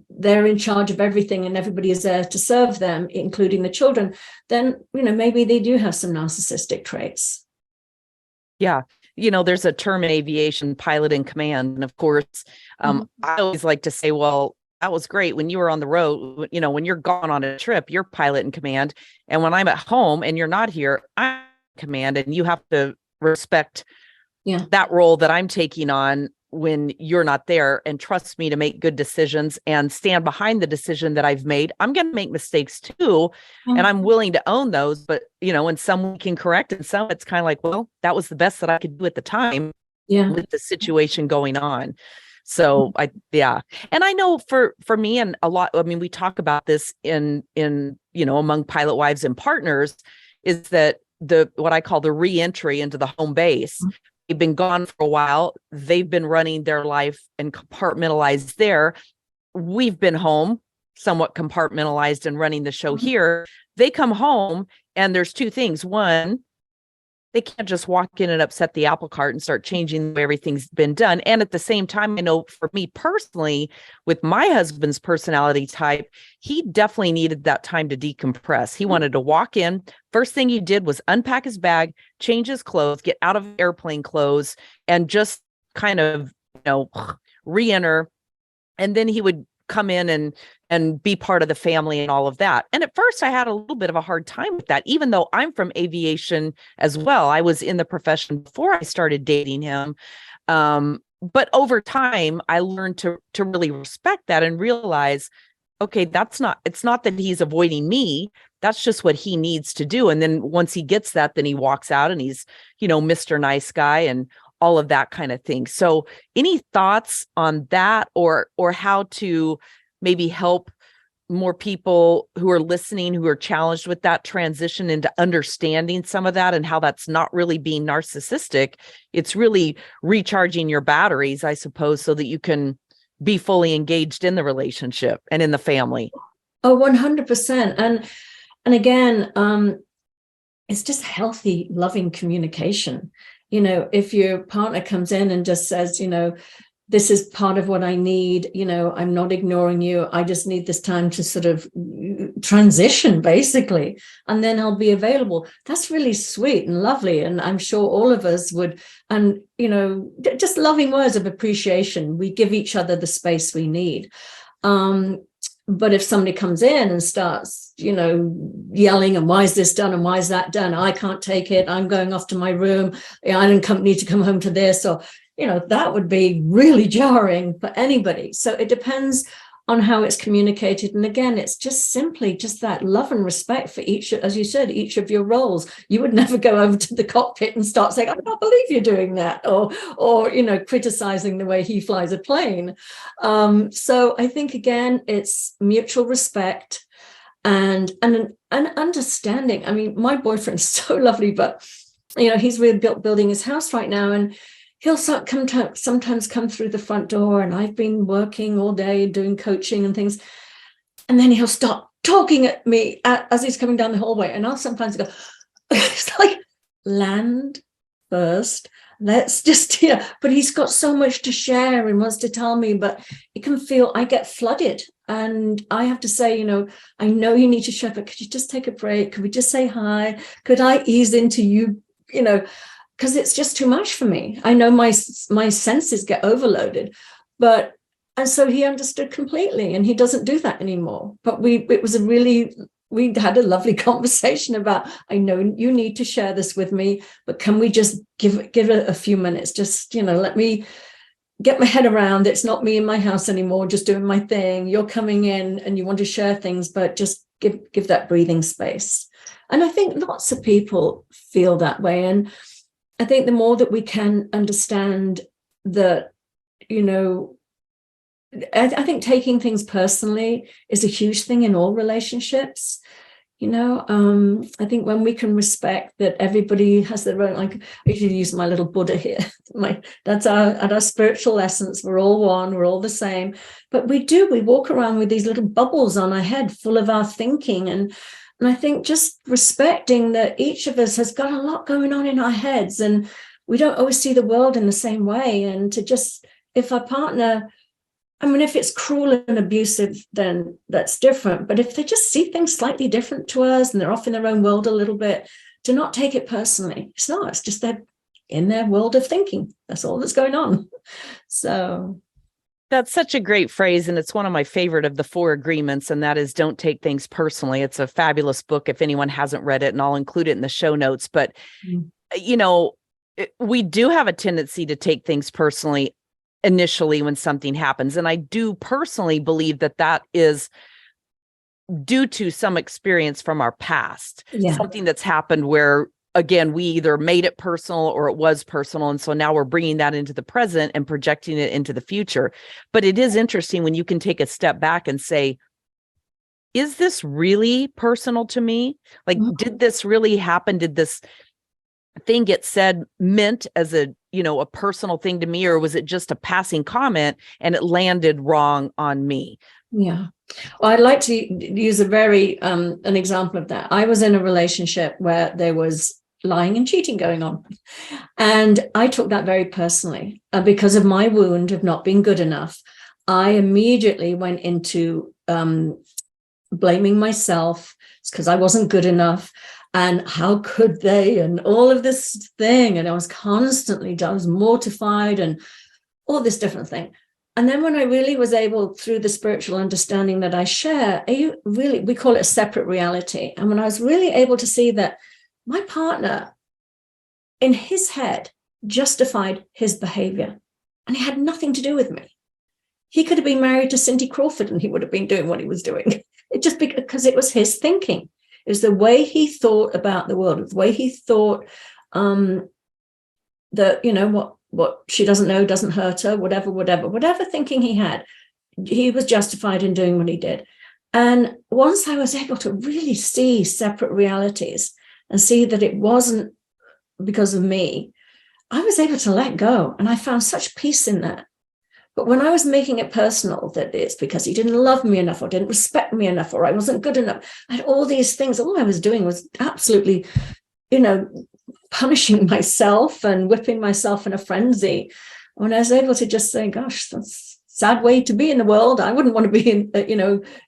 they're in charge of everything and everybody is there to serve them, including the children, then, maybe they do have some narcissistic traits. Yeah. There's a term in aviation, pilot in command. And of course, I always like to say, well, that was great when you were on the road, when you're gone on a trip, you're pilot in command. And when I'm at home and you're not here, I'm in command, and you have to respect that role that I'm taking on when you're not there, and trust me to make good decisions and stand behind the decision that I've made. I'm going to make mistakes too. And I'm willing to own those, but and some we can correct, and some it's kind of like, well, that was the best that I could do at the time with the situation going on. So and I know for me and a lot, we talk about this in among pilot wives and partners, is that what I call the re-entry into the home base. They've been gone for a while. They've been running their life and compartmentalized there. We've been home, somewhat compartmentalized and running the show here. They come home and there's two things. One, they can't just walk in and upset the apple cart and start changing the way everything's been done. And at the same time, I know for me personally, with my husband's personality type, he definitely needed that time to decompress. He wanted to walk in. First thing he did was unpack his bag, change his clothes, get out of airplane clothes, and just kind of, re-enter. And then he would come in and be part of the family and all of that. And at first I had a little bit of a hard time with that, even though I'm from aviation as well. I was in the profession before I started dating him. But over time, I learned to really respect that and realize, okay, it's not that he's avoiding me. That's just what he needs to do. And then once he gets that, then he walks out and he's, Mr. Nice Guy and all of that kind of thing. So any thoughts on that, or how to maybe help more people who are listening, who are challenged with that transition into understanding some of that and how that's not really being narcissistic? It's really recharging your batteries, I suppose, so that you can be fully engaged in the relationship and in the family. Oh, 100%. And again, it's just healthy, loving communication. If your partner comes in and just says, this is part of what I need, I'm not ignoring you. I just need this time to sort of transition, basically, and then I'll be available. That's really sweet and lovely. And I'm sure all of us would, and, just loving words of appreciation. We give each other the space we need. But if somebody comes in and starts, yelling, and why is this done and why is that done? I can't take it. I'm going off to my room. I don't need to come home to this. Or, that would be really jarring for anybody. So it depends on how it's communicated. And again, it's just simply just that love and respect for each, as you said, each of your roles. You would never go over to the cockpit and start saying, I can't believe you're doing that, or criticizing the way he flies a plane. So I think, again, it's mutual respect and an understanding. I mean, my boyfriend's so lovely, but, he's really building his house right now, and he'll sometimes come through the front door, and I've been working all day doing coaching and things. And then he'll start talking at me as he's coming down the hallway. And I'll sometimes go, it's like, land first. Let's just, but he's got so much to share and wants to tell me, but it can feel, I get flooded. And I have to say, I know you need to share, but could you just take a break? Could we just say hi? Could I ease into you, because it's just too much for me. I know my senses get overloaded, and so he understood completely, and he doesn't do that anymore. But we had a lovely conversation about, I know you need to share this with me, but can we just give it a few minutes? Just, let me get my head around, it's not me in my house anymore, just doing my thing. You're coming in and you want to share things, but just give that breathing space. And I think lots of people feel that way. And I think the more that we can understand that, I think taking things personally is a huge thing in all relationships. I think when we can respect that everybody has their own, like I usually use my little Buddha here. That's our spiritual essence. We're all one, we're all the same. But we walk around with these little bubbles on our head full of our thinking. And I think just respecting that each of us has got a lot going on in our heads, and we don't always see the world in the same way. And to just, if our partner, if it's cruel and abusive, then that's different. But if they just see things slightly different to us and they're off in their own world a little bit, to not take it personally. It's not, it's just they're in their world of thinking. That's all that's going on. So that's such a great phrase. And it's one of my favorite of the 4 agreements. And that is, don't take things personally. It's a fabulous book if anyone hasn't read it, and I'll include it in the show notes. But, we do have a tendency to take things personally initially when something happens. And I do personally believe that is due to some experience from our past, something that's happened where, again, we either made it personal or it was personal. And so now we're bringing that into the present and projecting it into the future. But it is interesting when you can take a step back and say, is this really personal to me? Like, did this really happen? Did this thing get said meant as a personal thing to me, or was it just a passing comment and it landed wrong on me? Yeah. Well, I'd like to use a very an example of that. I was in a relationship where there was lying and cheating going on, and I took that very personally because of my wound of not being good enough. I immediately went into blaming myself. It's because I wasn't good enough. And how could they, and all of this thing. And I was mortified and all this different thing. And then when I really was able, through the spiritual understanding that I share, we call it a separate reality. And when I was really able to see that my partner, in his head, justified his behavior, and it had nothing to do with me. He could have been married to Cindy Crawford and he would have been doing what he was doing. It just because it was his thinking. It was the way he thought about the world, the way he thought that, what she doesn't know doesn't hurt her, whatever thinking he had, he was justified in doing what he did. And once I was able to really see separate realities and see that it wasn't because of me, I was able to let go. And I found such peace in that. But when I was making it personal, that it's because he didn't love me enough or didn't respect me enough or I wasn't good enough, I had all these things. All I was doing was absolutely, punishing myself and whipping myself in a frenzy. When I was able to just say, gosh, that's a sad way to be in the world. I wouldn't want to be in,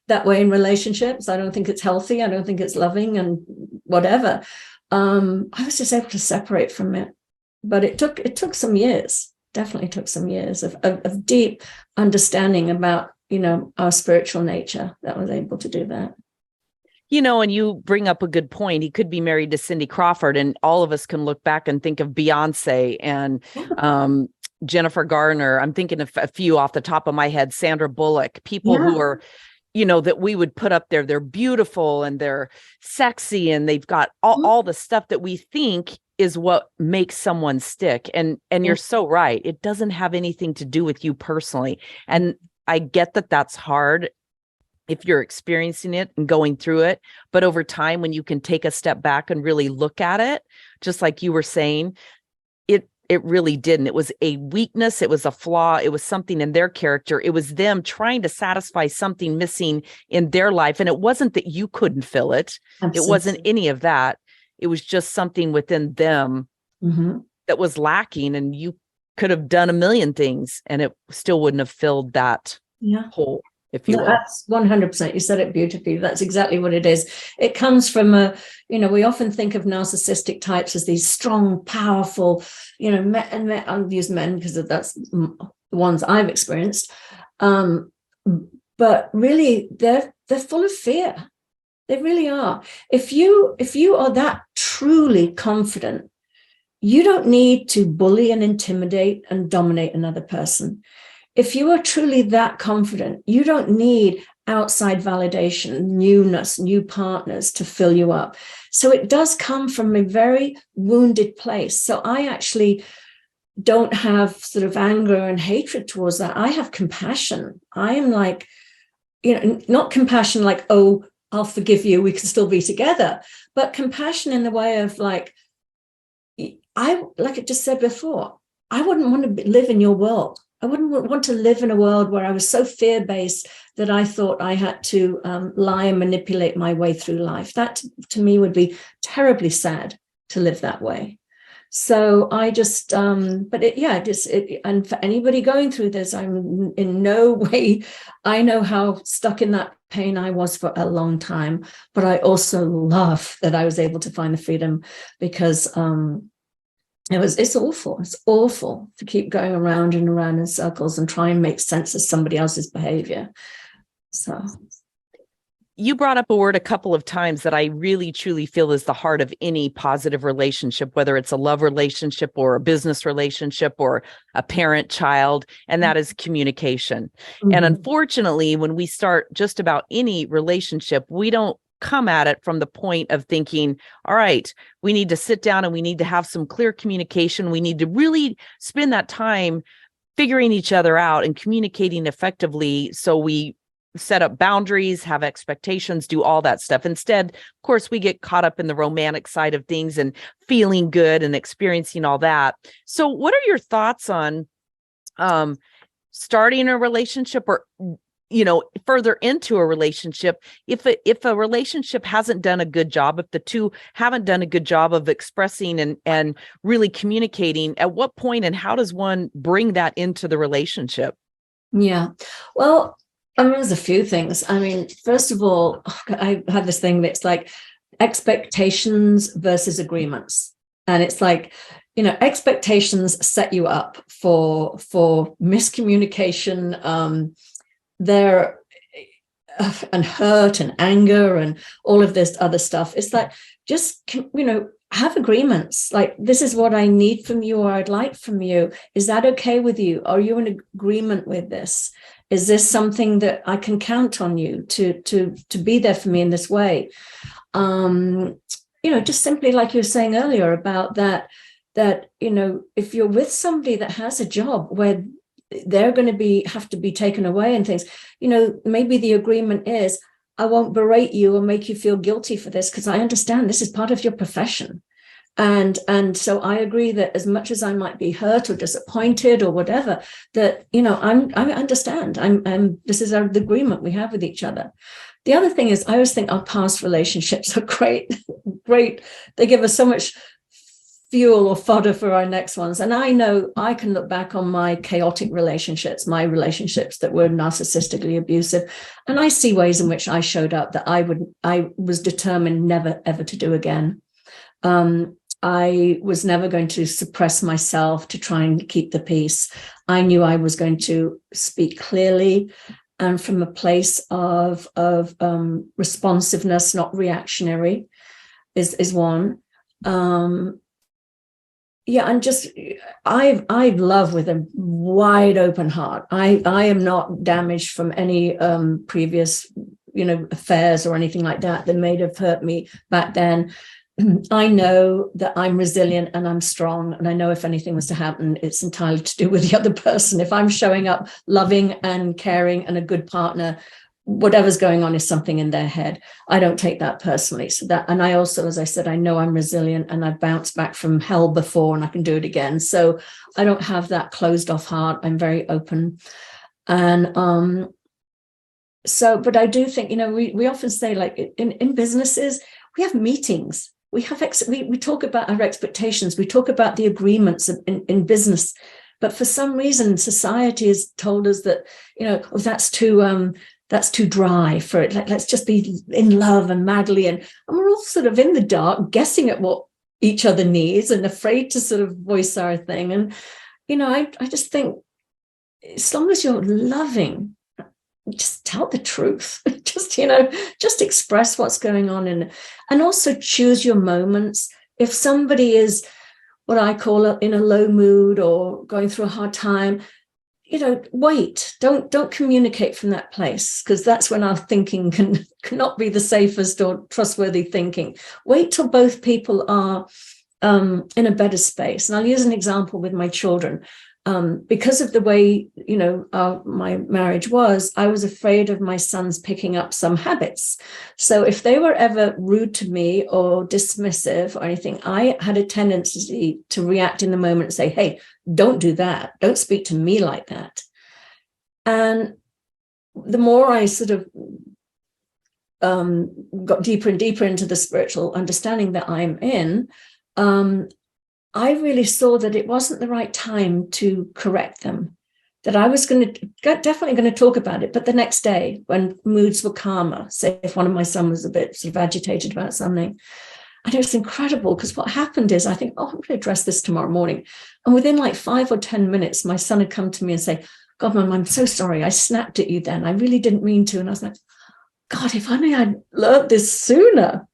that way in relationships. I don't think it's healthy. I don't think it's loving and whatever. I was just able to separate from it. But it took some years. Definitely took some years of deep understanding about, our spiritual nature that was able to do that. And you bring up a good point. He could be married to Cindy Crawford, and all of us can look back and think of Beyonce and Jennifer Garner. I'm thinking of a few off the top of my head, Sandra Bullock, people who are, that we would put up there. They're beautiful and they're sexy and they've got all the stuff that we think is what makes someone stick. And you're so right. It doesn't have anything to do with you personally. And I get that that's hard if you're experiencing it and going through it. But over time, when you can take a step back and really look at it, just like you were saying, it really didn't. It was a weakness. It was a flaw. It was something in their character. It was them trying to satisfy something missing in their life. And it wasn't that you couldn't fill it. Absolutely. It wasn't any of that. It was just something within them that was lacking. And you could have done a million things and it still wouldn't have filled that hole. If you will. That's 100%. You said it beautifully. That's exactly what it is. It comes from we often think of narcissistic types as these strong, powerful, and I'll use men because that's the ones I've experienced. But really, they're full of fear. They really are. If you are that truly confident, You don't need to bully and intimidate and dominate another person. If you are truly that confident, you don't need outside validation, newness, new partners to fill you up. So it does come from a very wounded place. So I actually don't have sort of anger and hatred towards that. I have compassion. I am like, not compassion like, oh, I'll forgive you, we can still be together, but compassion in the way of like I just said before, I wouldn't want to live in your world. I wouldn't want to live in a world where I was so fear-based that I thought I had to lie and manipulate my way through life. That to me would be terribly sad to live that way. So I just, and for anybody going through this, I'm in no way, I know how stuck in that pain I was for a long time, but I also love that I was able to find the freedom, because it's awful. It's awful to keep going around and around in circles and try and make sense of somebody else's behavior. So you brought up a word a couple of times that I really truly feel is the heart of any positive relationship, whether it's a love relationship or a business relationship or a parent-child, and that is communication. Mm-hmm. And unfortunately, when we start just about any relationship, we don't come at it from the point of thinking, all right, we need to sit down and we need to have some clear communication. We need to really spend that time figuring each other out and communicating effectively, so we set up boundaries, have expectations, do all that stuff. Instead, of course, we get caught up in the romantic side of things and feeling good and experiencing all that. So what are your thoughts on starting a relationship, or further into a relationship, if a relationship hasn't done a good job, if the two haven't done a good job of expressing and really communicating, at what point and how does one bring that into the relationship? Yeah, well, there's a few things. First of all, I have this thing that's like expectations versus agreements. And it's like, expectations set you up for miscommunication, there and hurt and anger and all of this other stuff. It's like, just, have agreements. Like, this is what I need from you, or I'd like from you. Is that okay with you? Are you in agreement with this? Is this something that I can count on you to be there for me in this way? Just simply like you were saying earlier about that, if you're with somebody that has a job where they're going to have to be taken away and things, maybe the agreement is, I won't berate you or make you feel guilty for this, because I understand this is part of your profession. And so I agree that as much as I might be hurt or disappointed or whatever, that, I understand. This is the agreement we have with each other. The other thing is, I always think our past relationships are great. They give us so much fuel or fodder for our next ones. And I know I can look back on my chaotic relationships, my relationships that were narcissistically abusive, and I see ways in which I showed up that I was determined never, ever to do again. I was never going to suppress myself to try and keep the peace. I knew I was going to speak clearly and from a place of responsiveness, not reactionary, is one. And just I love with a wide open heart. I am not damaged from any previous affairs or anything like that may have hurt me back then. I know that I'm resilient and I'm strong, and I know if anything was to happen, it's entirely to do with the other person. If I'm showing up loving and caring and a good partner, whatever's going on is something in their head. I don't take that personally. And I also, as I said, I know I'm resilient and I've bounced back from hell before and I can do it again. So I don't have that closed off heart. I'm very open. And but I do think, we often say, like, in businesses, we have meetings. We talk about our expectations. We talk about the agreements in business. But for some reason, society has told us that, that's too dry for it. Let's just be in love and madly. And we're all sort of in the dark, guessing at what each other needs and afraid to sort of voice our thing. And, I just think, as long as you're loving, just tell the truth. just express what's going on, and also choose your moments. If somebody is what I call in a low mood or going through a hard time, wait, don't communicate from that place, because that's when our thinking cannot be the safest or trustworthy thinking. Wait till both people are in a better space. And I'll use an example with my children. Because of the way, my marriage was, I was afraid of my sons picking up some habits. So if they were ever rude to me or dismissive or anything, I had a tendency to react in the moment and say, hey, don't do that. Don't speak to me like that. And the more I sort of got deeper and deeper into the spiritual understanding that I'm in, I really saw that it wasn't the right time to correct them, that I was definitely going to talk about it. But the next day, when moods were calmer, say if one of my sons was a bit sort of agitated about something, and it was incredible, because what happened is I think, I'm going to address this tomorrow morning. And within like 5 or 10 minutes, my son had come to me and say, God, Mum, I'm so sorry. I snapped at you then. I really didn't mean to. And I was like, God, if only I'd learned this sooner.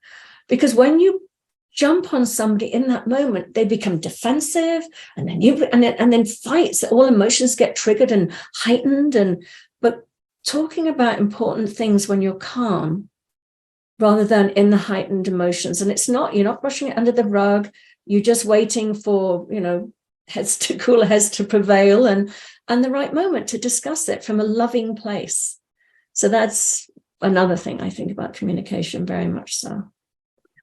Because when you jump on somebody in that moment, they become defensive, and then fights, all emotions get triggered and heightened. But talking about important things when you're calm rather than in the heightened emotions, and you're not brushing it under the rug, you're just waiting for cooler heads to prevail and the right moment to discuss it from a loving place. So that's another thing I think about communication, very much so.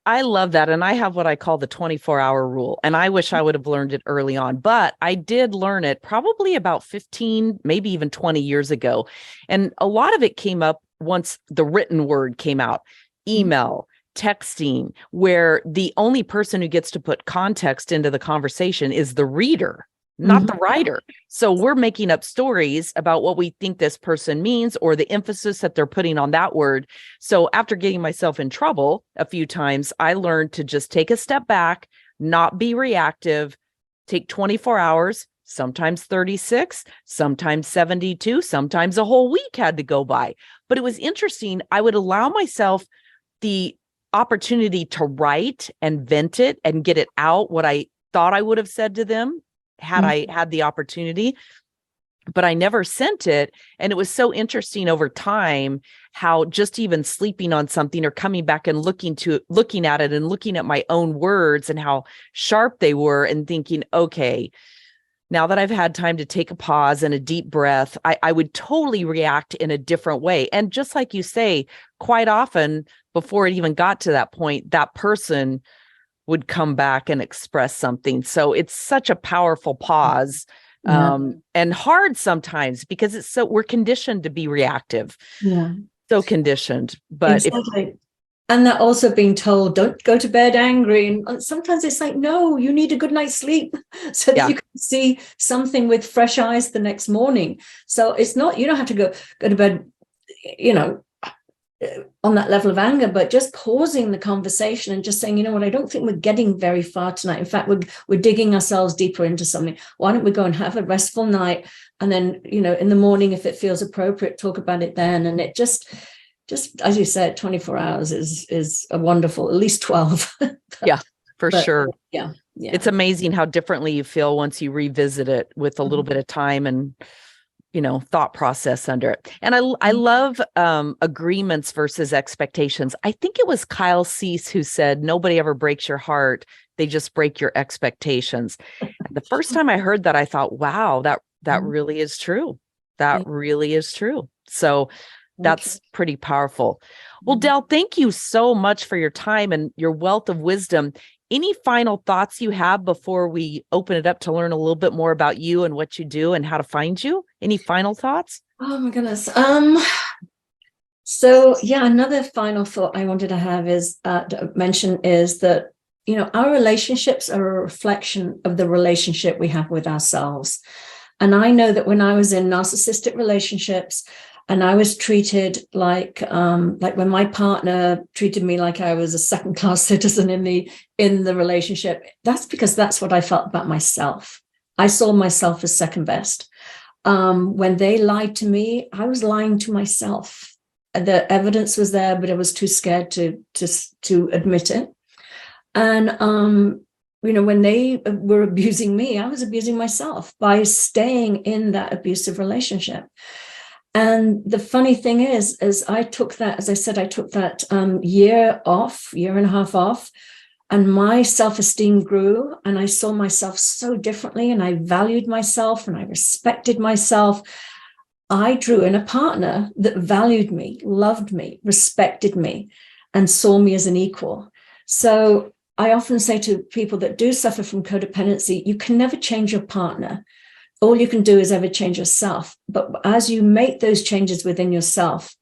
I love that. And I have what I call the 24-hour rule. And I wish I would have learned it early on, but I did learn it probably about 15, maybe even 20 years ago. And a lot of it came up once the written word came out, email, texting, where the only person who gets to put context into the conversation is the reader, not the writer. So we're making up stories about what we think this person means or the emphasis that they're putting on that word. So after getting myself in trouble a few times, I learned to just take a step back, not be reactive, take 24 hours, sometimes 36, sometimes 72, sometimes a whole week had to go by. But it was interesting. I would allow myself the opportunity to write and vent it and get it out, what I thought I would have said to them had I had the opportunity, but I never sent it. And it was so interesting over time how just even sleeping on something or coming back and looking at it and looking at my own words and how sharp they were and thinking, okay, now that I've had time to take a pause and a deep breath, I would totally react in a different way. And just like you say, quite often before it even got to that point, that person would come back and express something. So it's such a powerful pause, and hard sometimes because we're conditioned to be reactive. Yeah. So conditioned, but exactly. And that also being told, don't go to bed angry. And sometimes it's like, no, you need a good night's sleep so that you can see something with fresh eyes the next morning. So it's not, you don't have to go to bed, on that level of anger, but just pausing the conversation and just saying, you know what, I don't think we're getting very far tonight. In fact, we're digging ourselves deeper into something. Why don't we go and have a restful night? And then, in the morning, if it feels appropriate, talk about it then. And it just as you said, 24 hours is a wonderful, at least 12. Yeah, for sure. Yeah. It's amazing how differently you feel once you revisit it with a little bit of time and thought process under it. And I love agreements versus expectations. I think it was Kyle Cease who said, nobody ever breaks your heart. They just break your expectations. And the first time I heard that, I thought, wow, that really is true. That really is true. So that's pretty powerful. Well, Del, thank you so much for your time and your wealth of wisdom. Any final thoughts you have before we open it up to learn a little bit more about you and what you do and how to find you? Any final thoughts? Oh my goodness. So another final thought I wanted to have is to mention is that, our relationships are a reflection of the relationship we have with ourselves. And I know that when I was in narcissistic relationships, and I was treated like when my partner treated me like I was a second-class citizen in the relationship, that's because that's what I felt about myself. I saw myself as second best. When they lied to me, I was lying to myself. The evidence was there, but I was too scared to admit it. And when they were abusing me, I was abusing myself by staying in that abusive relationship. And the funny thing is I took that, as I said, I took that year and a half off, and my self-esteem grew, and I saw myself so differently, and I valued myself and I respected myself. I drew in a partner that valued me, loved me, respected me, and saw me as an equal. So I often say to people that do suffer from codependency, you can never change your partner. All you can do is ever change yourself. But as you make those changes within yourself,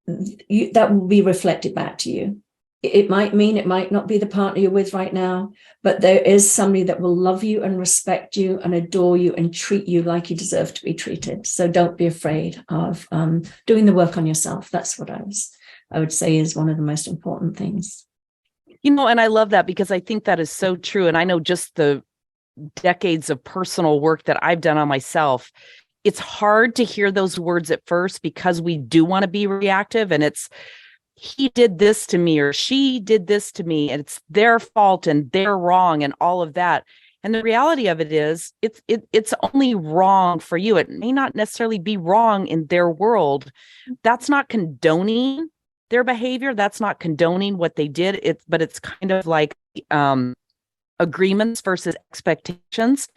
that will be reflected back to you. It might mean it might not be the partner you're with right now, but there is somebody that will love you and respect you and adore you and treat you like you deserve to be treated. So don't be afraid of doing the work on yourself. That's what I would say is one of the most important things. And I love that, because I think that is so true. And I know just the decades of personal work that I've done on myself, it's hard to hear those words at first because we do want to be reactive, and it's, he did this to me or she did this to me and it's their fault and they're wrong and all of that. And the reality of it is it's only wrong for you. It may not necessarily be wrong in their world. That's not condoning their behavior. That's not condoning what they did. But it's kind of like agreements versus expectations.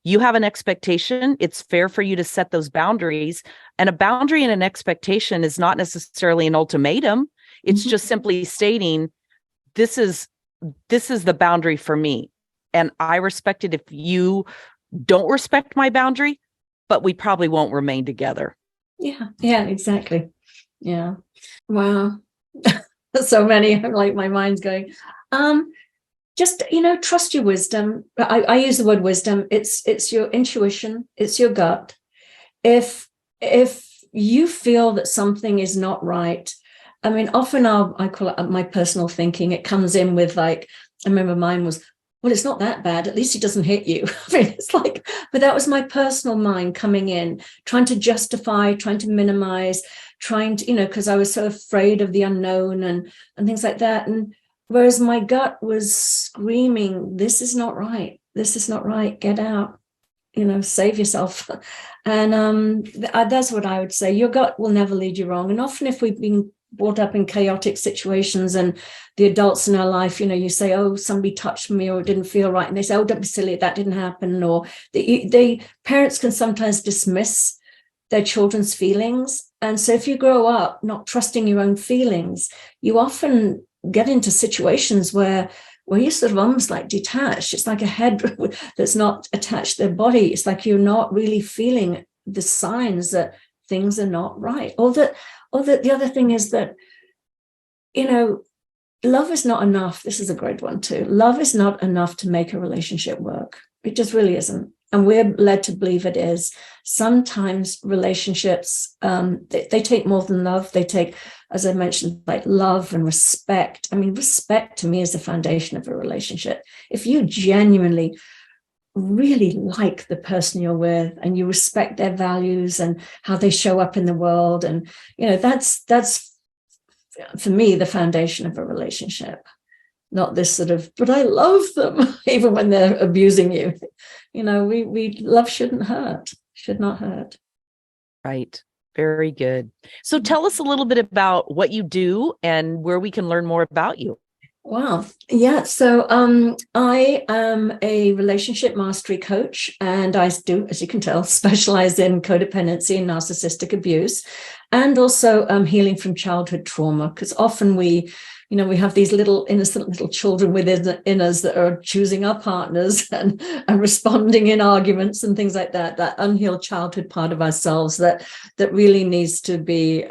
You have an expectation. It's fair for you to set those boundaries. And a boundary and an expectation is not necessarily an ultimatum. It's just simply stating, this is the boundary for me. And I respect it if you don't respect my boundary, but we probably won't remain together. Yeah, exactly. Yeah. Wow. So many, like my mind's going, just, trust your wisdom. I use the word wisdom. It's your intuition. It's your gut. If you feel that something is not right, I mean, often I call it my personal thinking. It comes in with, like, I remember mine was, well, it's not that bad. At least he doesn't hit you. I mean, it's like, but that was my personal mind coming in, trying to justify, trying to minimize, trying to, because I was so afraid of the unknown and things like that. And whereas my gut was screaming, this is not right. This is not right. Get out, save yourself. And that's what I would say. Your gut will never lead you wrong. And often if we've been brought up in chaotic situations and the adults in our life, you say, oh, somebody touched me or it didn't feel right. And they say, oh, don't be silly, that didn't happen. Or parents can sometimes dismiss their children's feelings. And so if you grow up not trusting your own feelings, you often get into situations where you're sort of almost like detached. It's like a head that's not attached to their body. It's like you're not really feeling the signs that things are not right. Or that the other thing is that, love is not enough. This is a great one too. Love is not enough to make a relationship work. It just really isn't. And we're led to believe it is. Sometimes relationships, they take more than love. They take, as I mentioned, like love and respect. I mean, respect to me is the foundation of a relationship. If you genuinely really like the person you're with and you respect their values and how they show up in the world, and that's for me the foundation of a relationship. Not this sort of, but I love them even when they're abusing you. We love should not hurt. Right. Very good. So tell us a little bit about what you do and where we can learn more about you. Wow. Yeah. So I am a relationship mastery coach, and I do, as you can tell, specialize in codependency and narcissistic abuse, and also healing from childhood trauma, because often we have these little innocent little children within us that are choosing our partners and responding in arguments and things like that, that unhealed childhood part of ourselves that really needs to be,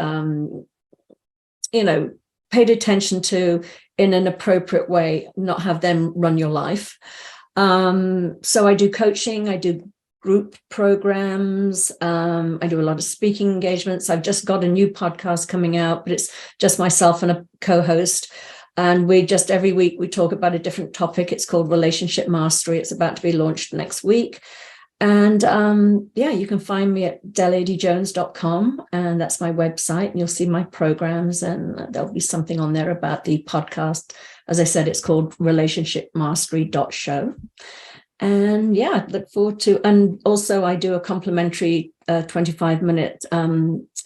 paid attention to in an appropriate way, not have them run your life. So I do coaching, I do group programs, I do a lot of speaking engagements. I've just got a new podcast coming out, but it's just myself and a co-host. And we just every week we talk about a different topic. It's called Relationship Mastery. It's about to be launched next week. And yeah, you can find me at deladyjones.com, and that's my website. And you'll see my programs, and there'll be something on there about the podcast. As I said, it's called relationshipmastery.show. And yeah, I look forward to, and also I do a complimentary 25-minute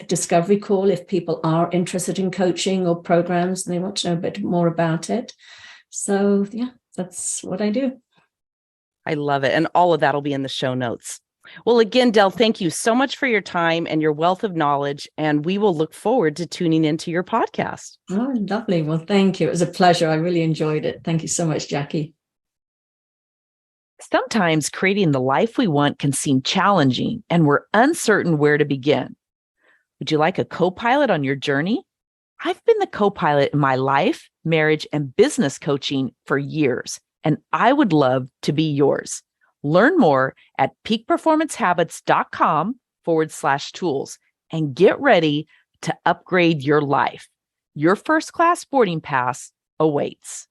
discovery call if people are interested in coaching or programs and they want to know a bit more about it. So yeah, that's what I do. I love it. And all of that will be in the show notes. Well, again, Del, thank you so much for your time and your wealth of knowledge. And we will look forward to tuning into your podcast. Oh, lovely. Well, thank you. It was a pleasure. I really enjoyed it. Thank you so much, Jackie. Sometimes creating the life we want can seem challenging and we're uncertain where to begin. Would you like a co-pilot on your journey? I've been the co-pilot in my life, marriage, and business coaching for years, and I would love to be yours. Learn more at peakperformancehabits.com/tools and get ready to upgrade your life. Your first class boarding pass awaits.